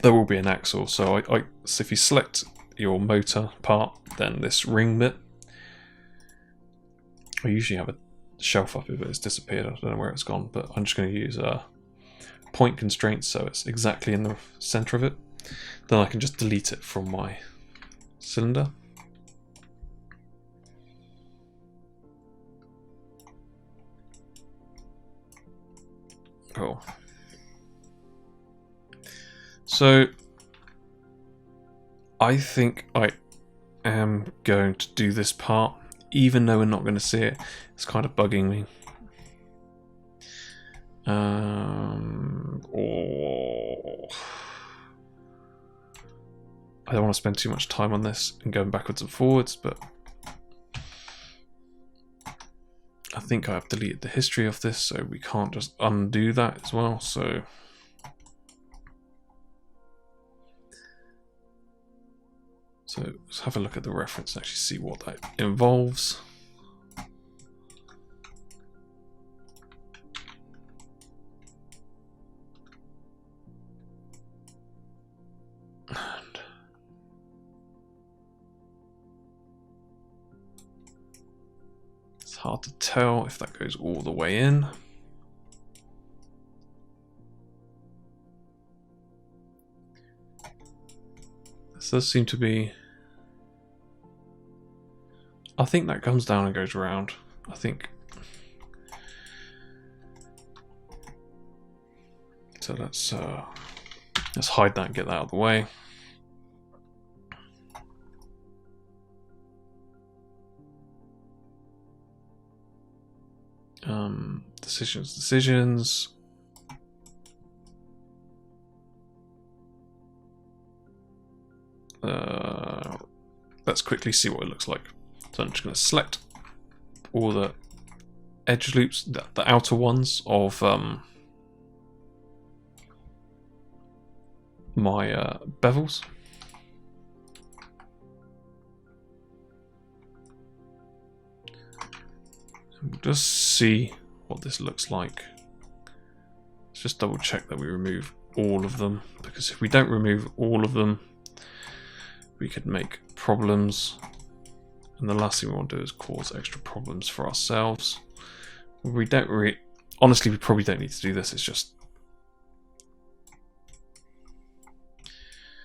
there will be an axle. So so if you select your motor part, then this ring bit, I usually have a shelf up if it's disappeared. I don't know where it's gone, but I'm just going to use point constraints so it's exactly in the center of it. Then I can just delete it from my cylinder. Cool. So I think I am going to do this part, even though we're not going to see it. It's kind of bugging me. I don't want to spend too much time on this and going backwards and forwards, but I think I've deleted the history of this, so we can't just undo that as well. So let's have a look at the reference and actually see what that involves. And it's hard to tell if that goes all the way in. This does seem to be... I think that comes down and goes around. I think. So let's hide that and get that out of the way. Decisions. Let's quickly see what it looks like. So I'm just going to select all the edge loops, the outer ones of my bevels. And we'll just see what this looks like. Let's just double check that we remove all of them, because if we don't remove all of them, we could make problems. And the last thing we want to do is cause extra problems for ourselves. We don't really... Honestly, we probably don't need to do this. It's just...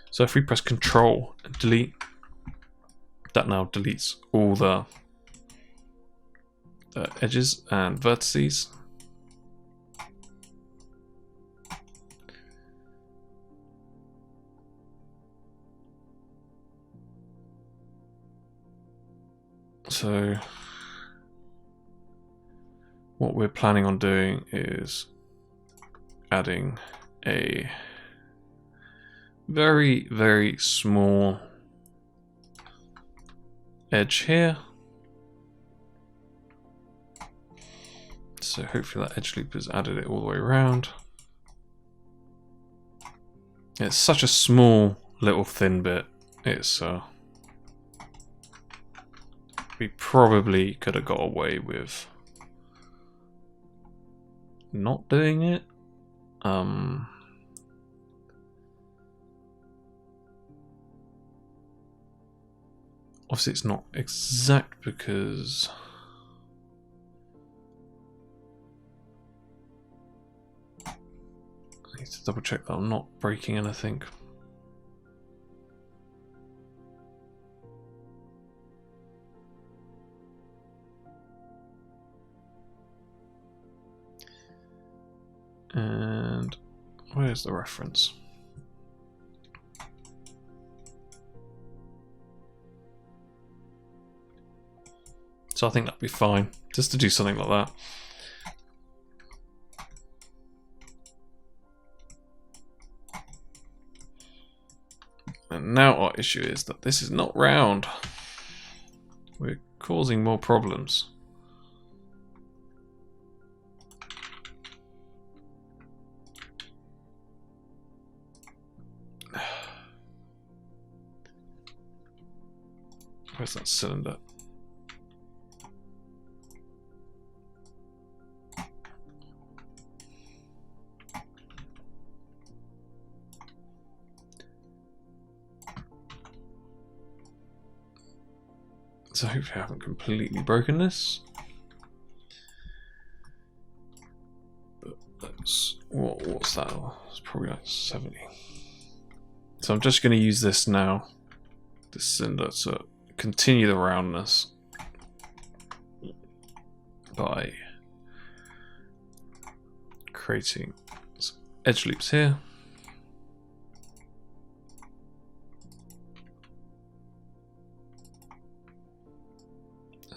So if we press Control and delete, that now deletes all the edges and vertices. So what we're planning on doing is adding a very, very small edge here. So hopefully that edge loop has added it all the way around. It's such a small little thin bit. It's we probably could have got away with not doing it. Obviously it's not exact because I need to double check that I'm not breaking anything. And where's the reference? So I think that'd be fine, just to do something like that. And now our issue is that this is not round. We're causing more problems. Where's that cylinder? So hopefully I haven't completely broken this. But that's what's that? It's probably like 70. So I'm just going to use this now, this cylinder, to continue the roundness by creating some edge loops here.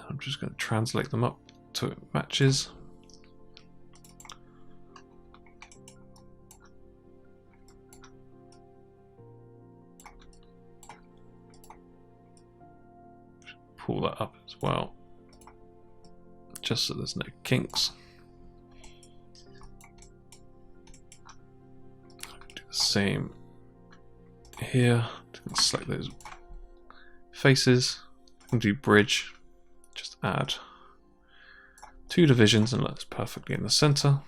I'm just going to translate them up so it matches. Pull that up as well, just so there's no kinks. Do the same here. Select those faces and do bridge. Just add 2 divisions and that's perfectly in the center.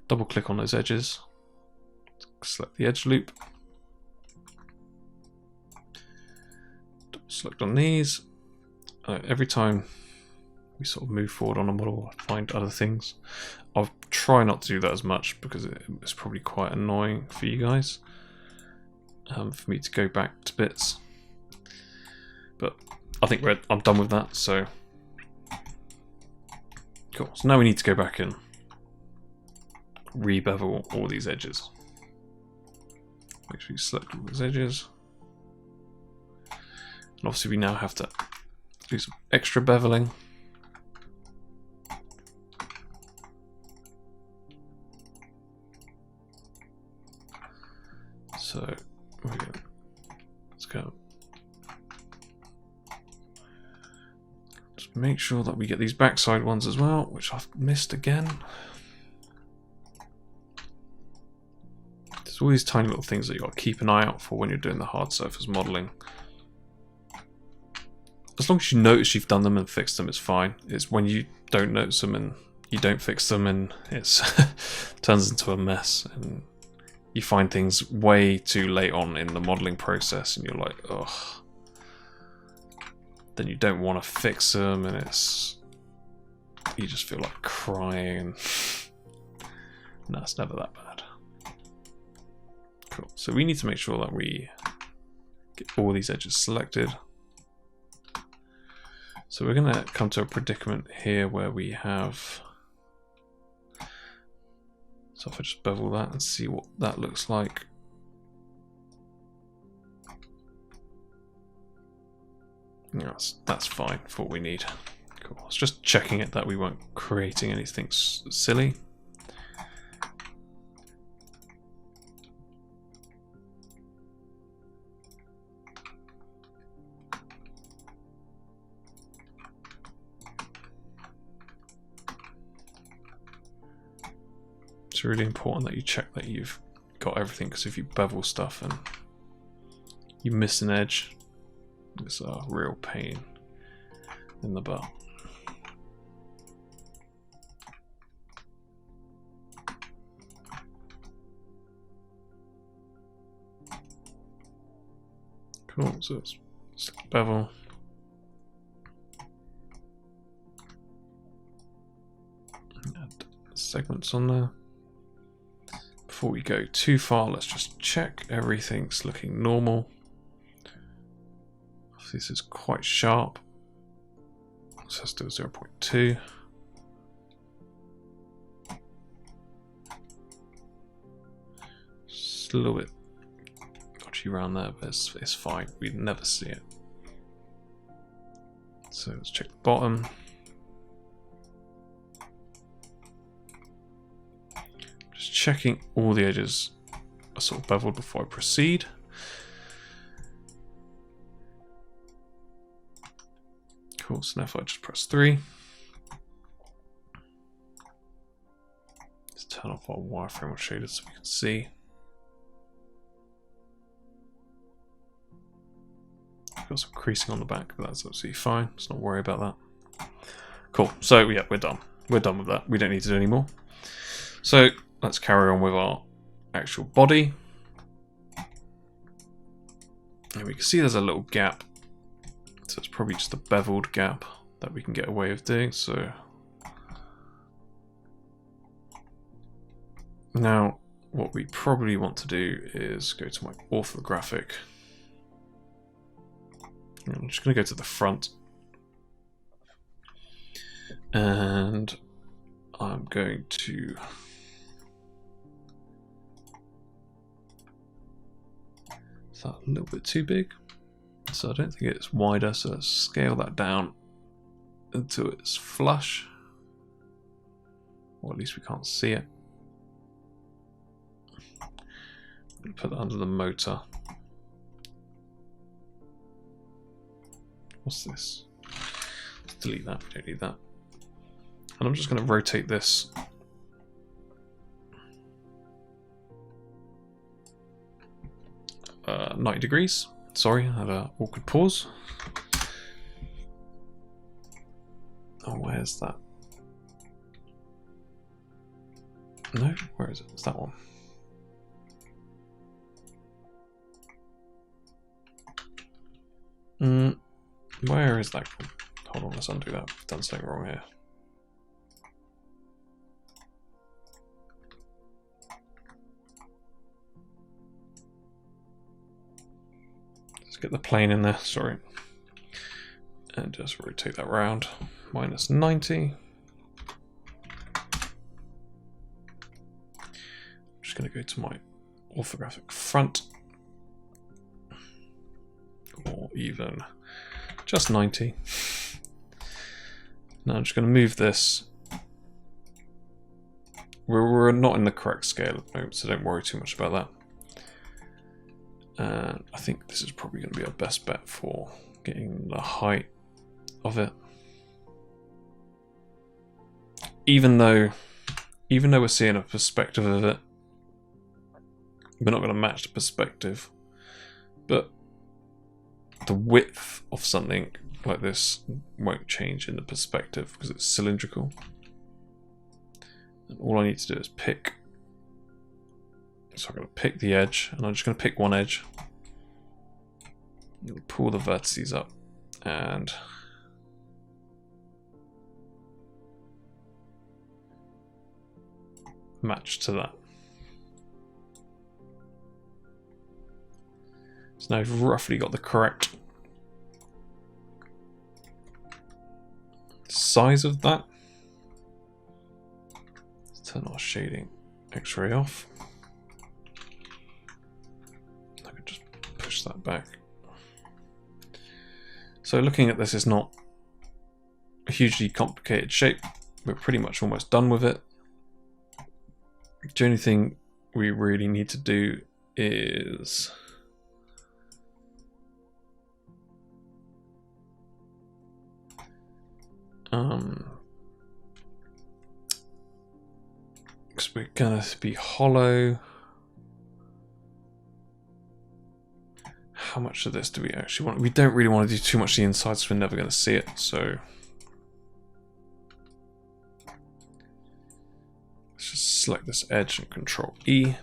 Double click on those edges. Select the edge loop. Double select on these. Every time we sort of move forward on a model, I find other things. I'll try not to do that as much because it's probably quite annoying for you guys. For me to go back to bits. But I think I'm done with that, so cool. So now we need to go back and re-bevel all these edges. Make sure you select all those edges. And obviously we now have to do some extra beveling. So let's go. Just make sure that we get these backside ones as well, which I've missed again. There's all these tiny little things that you've got to keep an eye out for when you're doing the hard surface modeling. As long as you notice you've done them and fixed them, it's fine. It's when you don't notice them and you don't fix them and it turns into a mess. And you find things way too late on in the modeling process and you're like, ugh. Then you don't want to fix them and you just feel like crying. And no, it's never that bad. Cool. So we need to make sure that we get all these edges selected. So we're going to come to a predicament here where we have... So if I just bevel that and see what that looks like. Yeah, that's fine for what we need. Cool. It's just checking it that we weren't creating anything silly. It's really important that you check that you've got everything, because if you bevel stuff and you miss an edge, it's a real pain in the butt. Cool, so it's bevel. Add segments on there. Before we go too far, let's just check everything's looking normal. This is quite sharp, so let's do 0.2. Just a little bit dodgy around there, but it's fine. We'd never see it. So let's check the bottom. Just checking all the edges are sort of beveled before I proceed. Cool, so now if I just press 3. Let's turn off our wireframe or shader so we can see. Got some creasing on the back, but that's absolutely fine. Let's not worry about that. Cool, so yeah, we're done. We're done with that. We don't need to do any more. So let's carry on with our actual body. And we can see there's a little gap. So it's probably just a beveled gap that we can get away with doing. So now what we probably want to do is go to my orthographic. I'm just going to go to the front. And I'm going to is that a little bit too big? So I don't think it's wider, so let's scale that down until it's flush. Or at least we can't see it. Put that under the motor. What's this? Let's delete that, we don't need that. And I'm just going to rotate this 90 degrees. Sorry, I had an awkward pause. Oh, where's that? No, where is it? It's that one. Where is that? Hold on, let's undo that. I've done something wrong here. Let's get the plane in there, sorry. And just rotate that round. Minus 90. I'm just going to go to my orthographic front. Or even just 90. Now I'm just going to move this. We're not in the correct scale at the moment, so don't worry too much about that. And I think this is probably going to be our best bet for getting the height of it. Even though we're seeing a perspective of it, we're not going to match the perspective. But the width of something like this won't change in the perspective because it's cylindrical. And all I need to do is pick. So I'm going to pick the edge, and I'm just going to pick one edge. Pull the vertices up and match to that. So now I've roughly got the correct size of that. Let's turn our shading X-ray off. I could just push that back. So looking at this is not a hugely complicated shape. We're pretty much almost done with it. The only thing we really need to do is Because we're going to be hollow. How much of this do we actually want? We don't really want to do too much of the inside, so we're never going to see it. So let's just select this edge and Control E.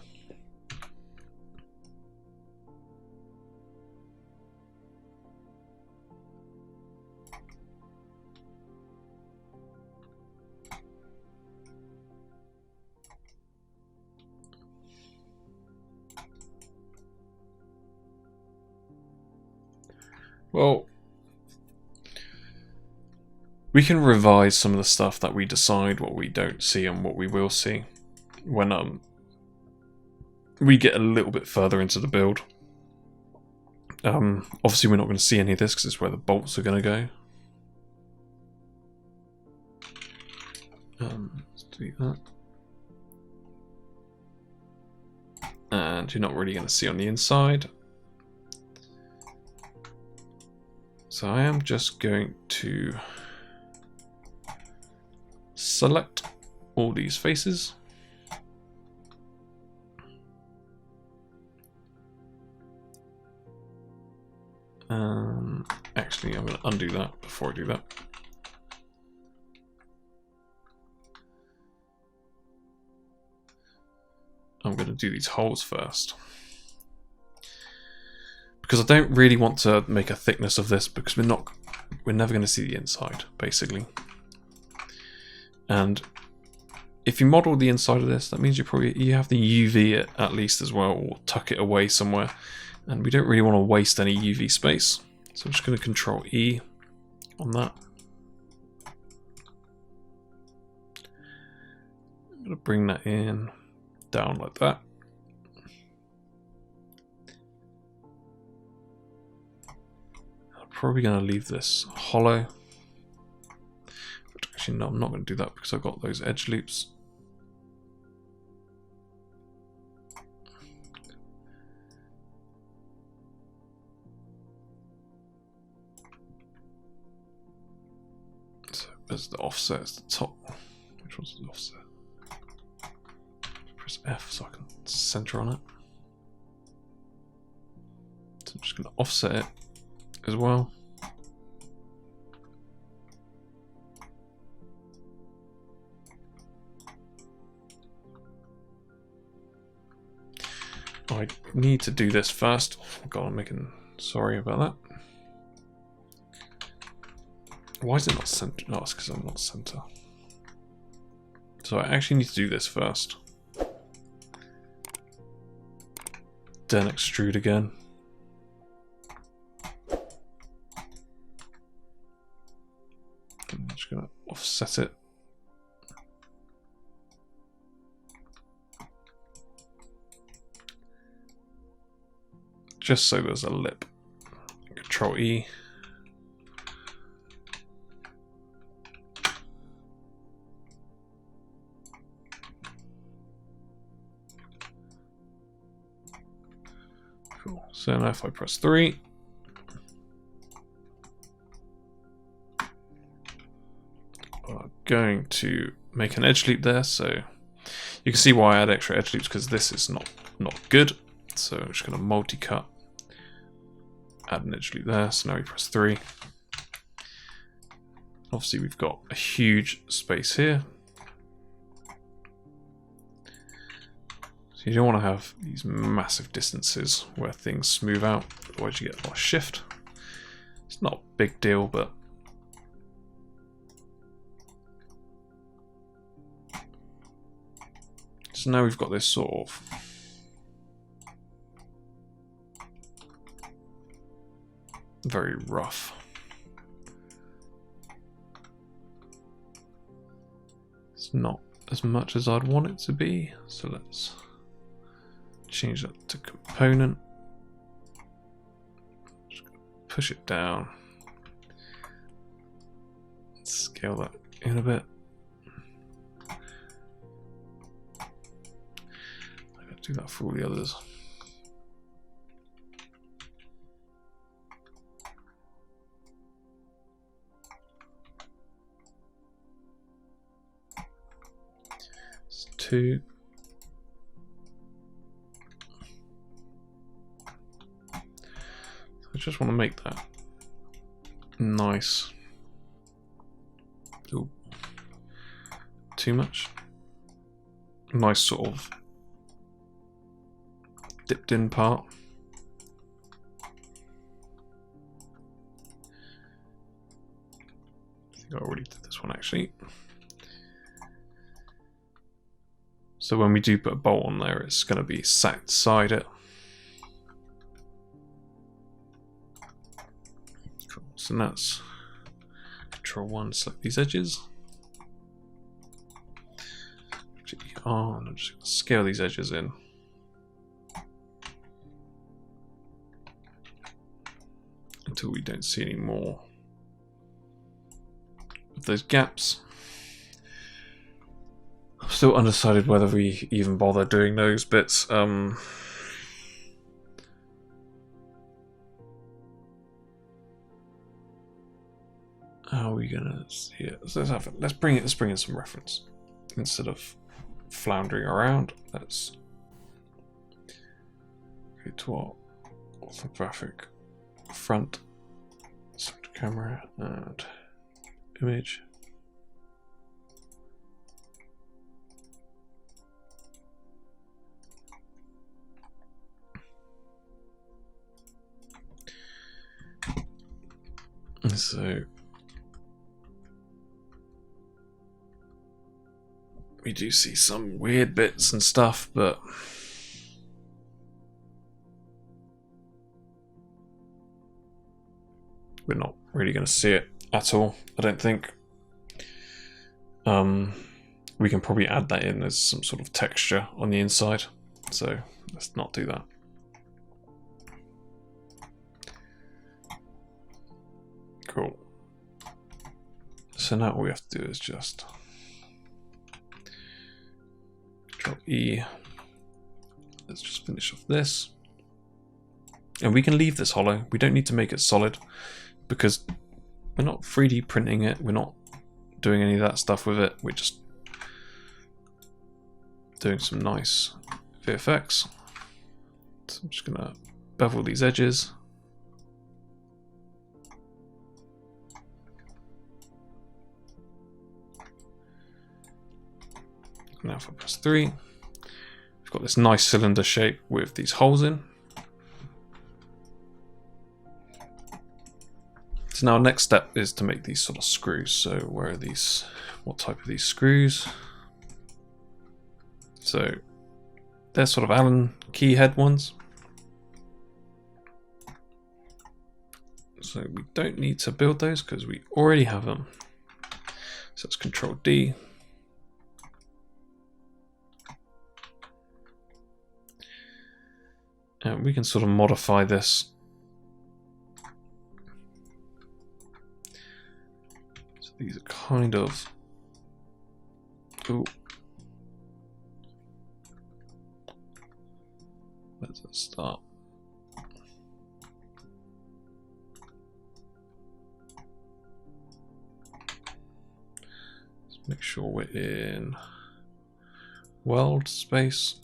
Well, we can revise some of the stuff that we decide what we don't see and what we will see when we get a little bit further into the build. Obviously we're not going to see any of this because it's where the bolts are going to go. Let's delete that. And you're not really going to see on the inside. So I am just going to select all these faces. Actually, I'm going to undo that before I do that. I'm going to do these holes first. Because I don't really want to make a thickness of this because we're never going to see the inside, basically. And if you model the inside of this, that means you have to UV it at least as well, or tuck it away somewhere. And we don't really want to waste any UV space. So I'm just going to Control E on that. I'm going to bring that in, down like that. I'm probably going to leave this hollow. But actually, no, I'm not going to do that because I've got those edge loops. As the offset is the top. Which one's the offset? Press F so I can center on it. So I'm just going to offset it as well. I need to do this first. Oh God, I'm making sorry about that. Why is it not center? No, it's because I'm not center. So I actually need to do this first. Then extrude again. I'm just going to offset it. Just so there's a lip. Control E. Cool. So now if I press 3, I'm going to make an edge loop there. So you can see why I add extra edge loops, because this is not good. So I'm just going to multi-cut, add an edge loop there. So now we press 3. Obviously we've got a huge space here. So you don't want to have these massive distances where things smooth out, otherwise you get a lot of shift. It's not a big deal, but so now we've got this sort of very rough. It's not as much as I'd want it to be, so let's change that to component. Just push it down. Scale that in a bit. I'm going to do that for all the others. It's 2. I just want to make that nice. Ooh. Too much. Nice sort of dipped in part. I think I already did this one actually. So when we do put a bolt on there, it's going to be sat inside it. Cool. So that's Control 1, select these edges. Oh, and I'm just going to scale these edges in. Until we don't see any more of those gaps. I'm still undecided whether we even bother doing those bits. How are we gonna see it? Let's bring in some reference instead of floundering around. Let's go to our orthographic front, select camera and image. So we do see some weird bits and stuff, but we're not really going to see it at all, I don't think. We can probably add that in as some sort of texture on the inside, so let's not do that. Cool. So now all we have to do is just Control E. Let's just finish off this. And we can leave this hollow. We don't need to make it solid because we're not 3D printing it. We're not doing any of that stuff with it. We're just doing some nice VFX. So I'm just going to bevel these edges. Now if I press 3, we've got this nice cylinder shape with these holes in. So now our next step is to make these sort of screws. So where are these? What type of these screws? So they're sort of Allen key head ones. So we don't need to build those because we already have them. So let's Control D. And we can sort of modify this. So these are kind of... Ooh. Where does it start? Let's make sure we're in world space.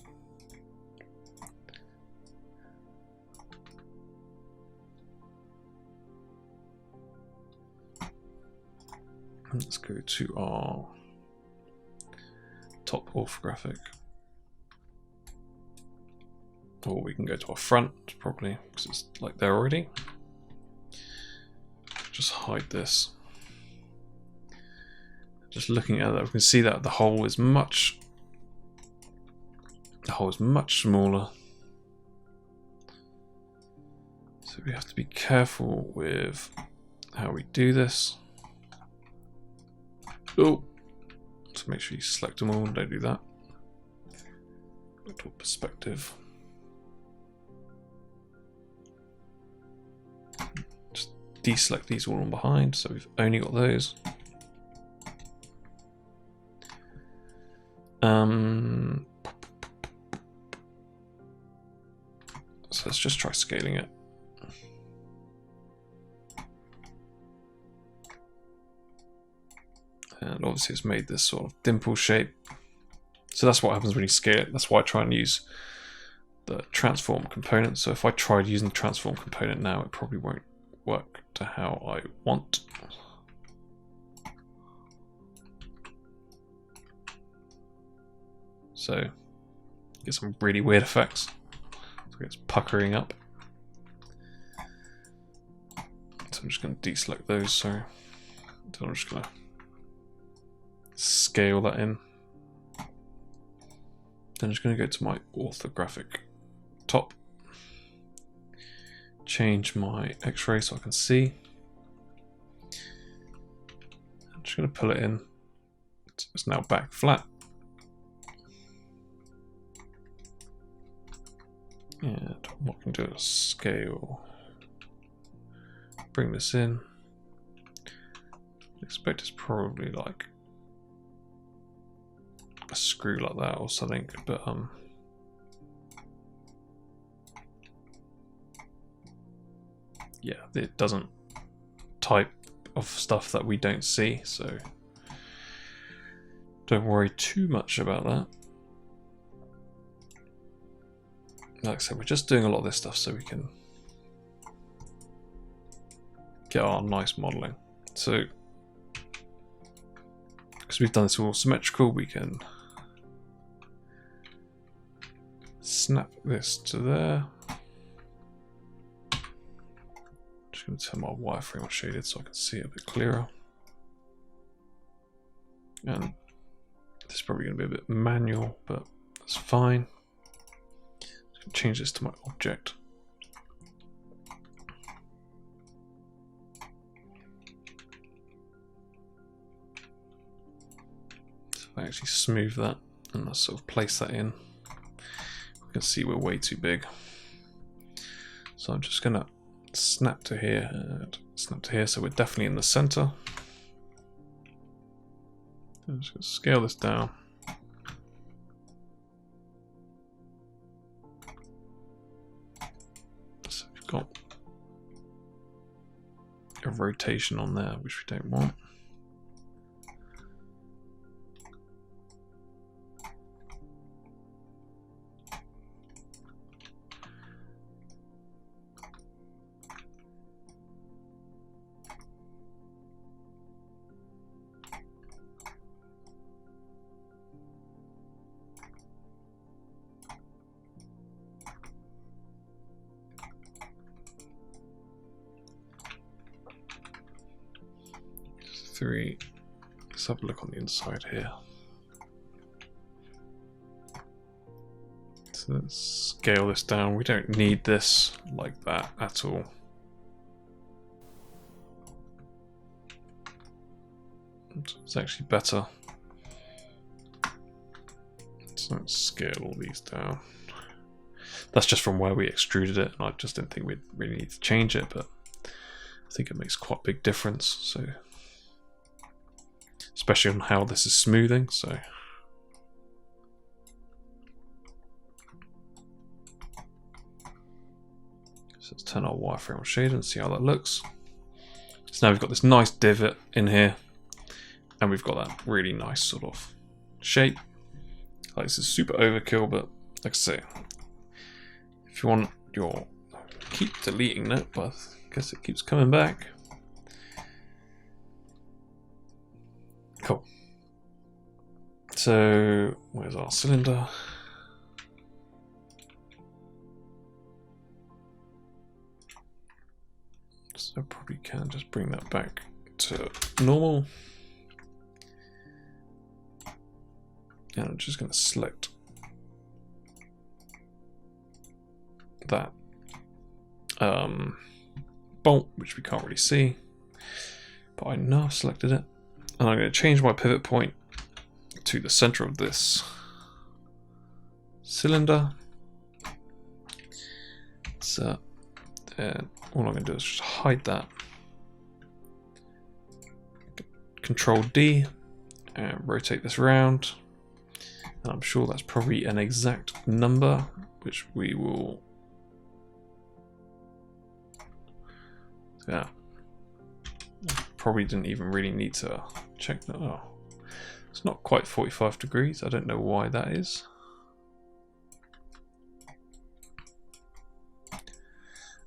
Let's go to our top orthographic. Or we can go to our front probably because it's like there already. Just hide this. Just looking at that, we can see that the hole is much smaller. So we have to be careful with how we do this. Oh, so make sure you select them all, don't do that. Go to perspective. Just deselect these all on behind, so we've only got those. So let's just try scaling it. And obviously it's made this sort of dimple shape. So that's what happens when you scale it. That's why I try and use the transform component. So if I tried using the transform component now, it probably won't work to how I want. So get some really weird effects. So it's puckering up. So I'm just going to deselect those. So I'm just going to scale that in. Then I'm just going to go to my orthographic top. Change my X-ray so I can see. I'm just going to pull it in. It's now back flat. And what I can do is scale. Bring this in. I expect it's probably like a screw like that or something, but yeah, it doesn't type of stuff that we don't see, so don't worry too much about that. Like I said, we're just doing a lot of this stuff so we can get our nice modeling. So because we've done this all symmetrical, we can snap this to there. Just going to turn my wireframe on shaded so I can see it a bit clearer. And this is probably going to be a bit manual, but that's fine. Change this to my object. So if I actually smooth that and I sort of place that in, we can see we're way too big. So I'm just going to snap to here and snap to here, so we're definitely in the center. I'm just going to scale this down. So we've got a rotation on there, which we don't want. Three. Let's have a look on the inside here. So let's scale this down. We don't need this like that at all. It's actually better. So let's scale all these down. That's just from where we extruded it, and I just didn't think we'd really need to change it, but I think it makes quite a big difference. So, especially on how this is smoothing. So let's turn our wireframe on shade and see how that looks. So now we've got this nice divot in here, and we've got that really nice sort of shape. Like, this is super overkill, but like I say, if you want your, keep deleting that, but I guess it keeps coming back. Cool. So where's our cylinder? So I probably can just bring that back to normal. And I'm just going to select that bolt, which we can't really see, but I know I've selected it. And I'm going to change my pivot point to the center of this cylinder. So then all I'm going to do is just hide that. Control D and rotate this around. And I'm sure that's probably an exact number, which we will. Yeah. Probably didn't even really need to check that. Oh. It's not quite 45 degrees. I don't know why that is.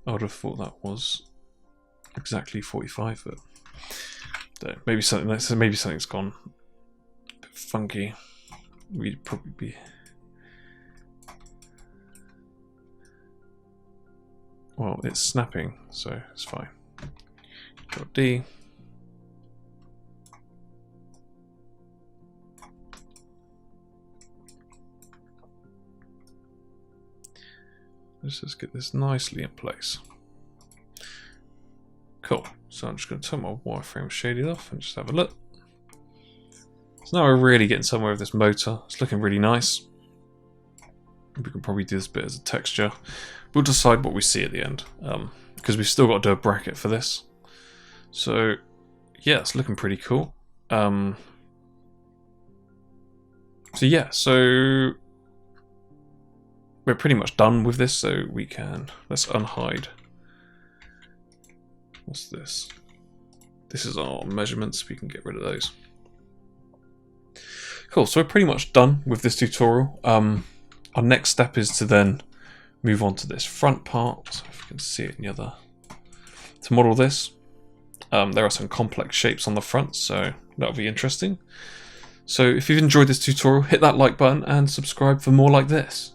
I would have thought that was exactly 45, but maybe something's gone a bit funky. We'd probably be. Well, it's snapping, so it's fine. Control D. Let's just get this nicely in place. Cool. So I'm just going to turn my wireframe shaded off and just have a look. So now we're really getting somewhere with this motor. It's looking really nice. We can probably do this bit as a texture. We'll decide what we see at the end, because we've still got to do a bracket for this. So yeah, it's looking pretty cool. So yeah, so we're pretty much done with this, so we can, let's unhide. What's this? This is our measurements, we can get rid of those. Cool, so we're pretty much done with this tutorial. Our next step is to then move on to this front part. So if you can see it in the other. To model this, there are some complex shapes on the front, so that'll be interesting. So if you've enjoyed this tutorial, hit that like button and subscribe for more like this.